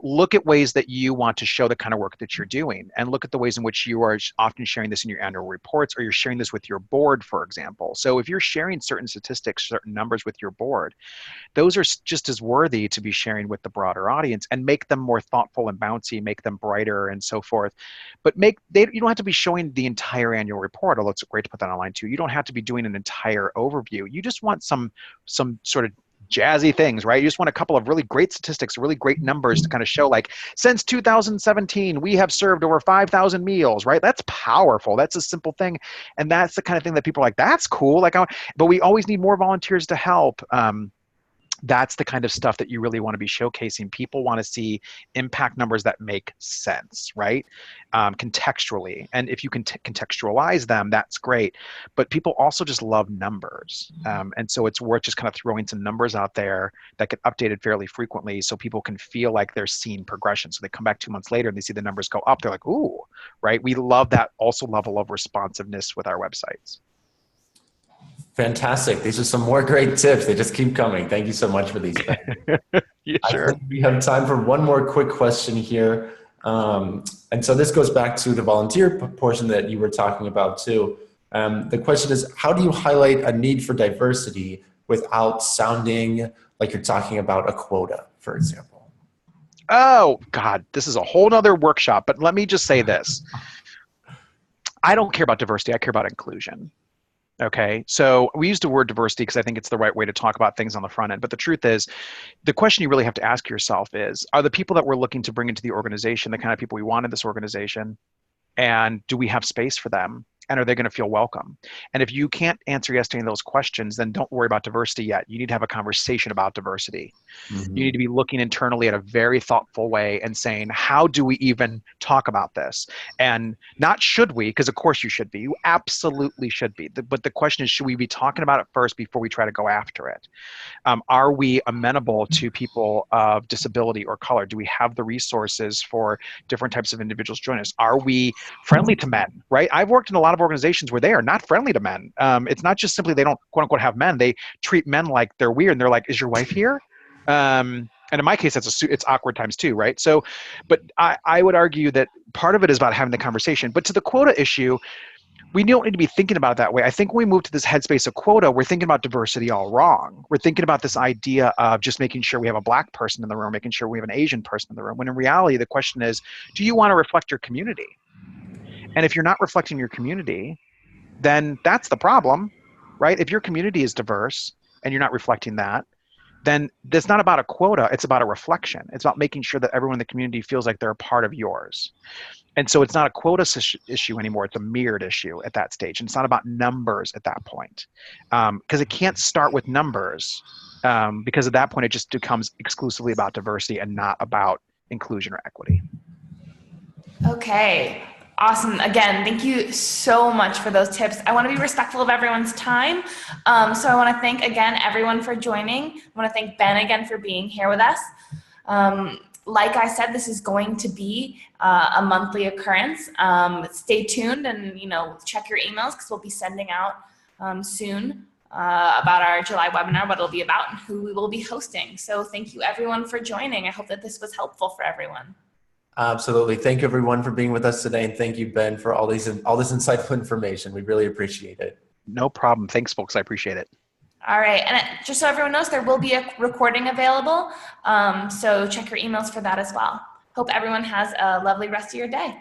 look at ways that you want to show the kind of work that you're doing, and look at the ways in which you are often sharing this in your annual reports, or you're sharing this with your board, for example. So if you're sharing certain statistics, certain numbers with your board, those are just as worthy to be sharing with the broader audience, and make them more thoughtful and bouncy, make them brighter and so forth. But you don't have to be showing the entire annual report, although it's great to put that online too. You don't have to be doing an entire overview. You just want some sort of jazzy things, right? You just want a couple of really great statistics, really great numbers to kind of show, like, since 2017, we have served over 5,000 meals, right? That's powerful. That's a simple thing. And that's the kind of thing that people are like, that's cool. But we always need more volunteers to help. That's the kind of stuff that you really want to be showcasing. People want to see impact numbers that make sense, right? Contextually. And if you can contextualize them, that's great. But people also just love numbers. And so it's worth just kind of throwing some numbers out there that get updated fairly frequently so people can feel like they're seeing progression. So they come back 2 months later and they see the numbers go up. They're like, ooh, right? We love that also level of responsiveness with our websites. Fantastic. These are some more great tips. They just keep coming. Thank you so much for these. Yeah, sure. I think we have time for one more quick question here. And so this goes back to the volunteer portion that you were talking about too. The question is, how do you highlight a need for diversity without sounding like you're talking about a quota, for example? Oh, God, this is a whole nother workshop, but let me just say this. I don't care about diversity. I care about inclusion. Okay, so we use the word diversity because I think it's the right way to talk about things on the front end. But the truth is, the question you really have to ask yourself is, are the people that we're looking to bring into the organization the kind of people we want in this organization? And do we have space for them? And are they going to feel welcome? And if you can't answer yes to any of those questions, then don't worry about diversity yet. You need to have a conversation about diversity. You need to be looking internally at a very thoughtful way and saying, how do we even talk about this? And not should we, because of course you should be. You absolutely should be. But the question is, should we be talking about it first before we try to go after it? Are we amenable to people of disability or color? Do we have the resources for different types of individuals join us? Are we friendly to men, right? I've worked in a lot of organizations where they are not friendly to men. It's not just simply they don't quote unquote have men. They treat men like they're weird and they're like, is your wife here? And in my case, it's awkward times too, right? So, but I would argue that part of it is about having the conversation. But to the quota issue, we don't need to be thinking about it that way. I think when we move to this headspace of quota, we're thinking about diversity all wrong. We're thinking about this idea of just making sure we have a Black person in the room, making sure we have an Asian person in the room, when in reality, the question is, do you want to reflect your community? And if you're not reflecting your community, then that's the problem, right? If your community is diverse and you're not reflecting that, then it's not about a quota, it's about a reflection. It's about making sure that everyone in the community feels like they're a part of yours. And so it's not a quota issue anymore, it's a mirrored issue at that stage. And it's not about numbers at that point. Because it can't start with numbers, because at that point it just becomes exclusively about diversity and not about inclusion or equity. Okay. Awesome. Again, thank you so much for those tips. I want to be respectful of everyone's time. So I want to thank again everyone for joining. I want to thank Ben again for being here with us. Like I said, this is going to be a monthly occurrence. Stay tuned and check your emails because we'll be sending out soon about our July webinar, what it'll be about and who we will be hosting. So thank you everyone for joining. I hope that this was helpful for everyone. Absolutely. Thank you everyone for being with us today. And thank you, Ben, for all this insightful information. We really appreciate it. No problem. Thanks, folks. I appreciate it. All right. And just so everyone knows, there will be a recording available. So check your emails for that as well. Hope everyone has a lovely rest of your day.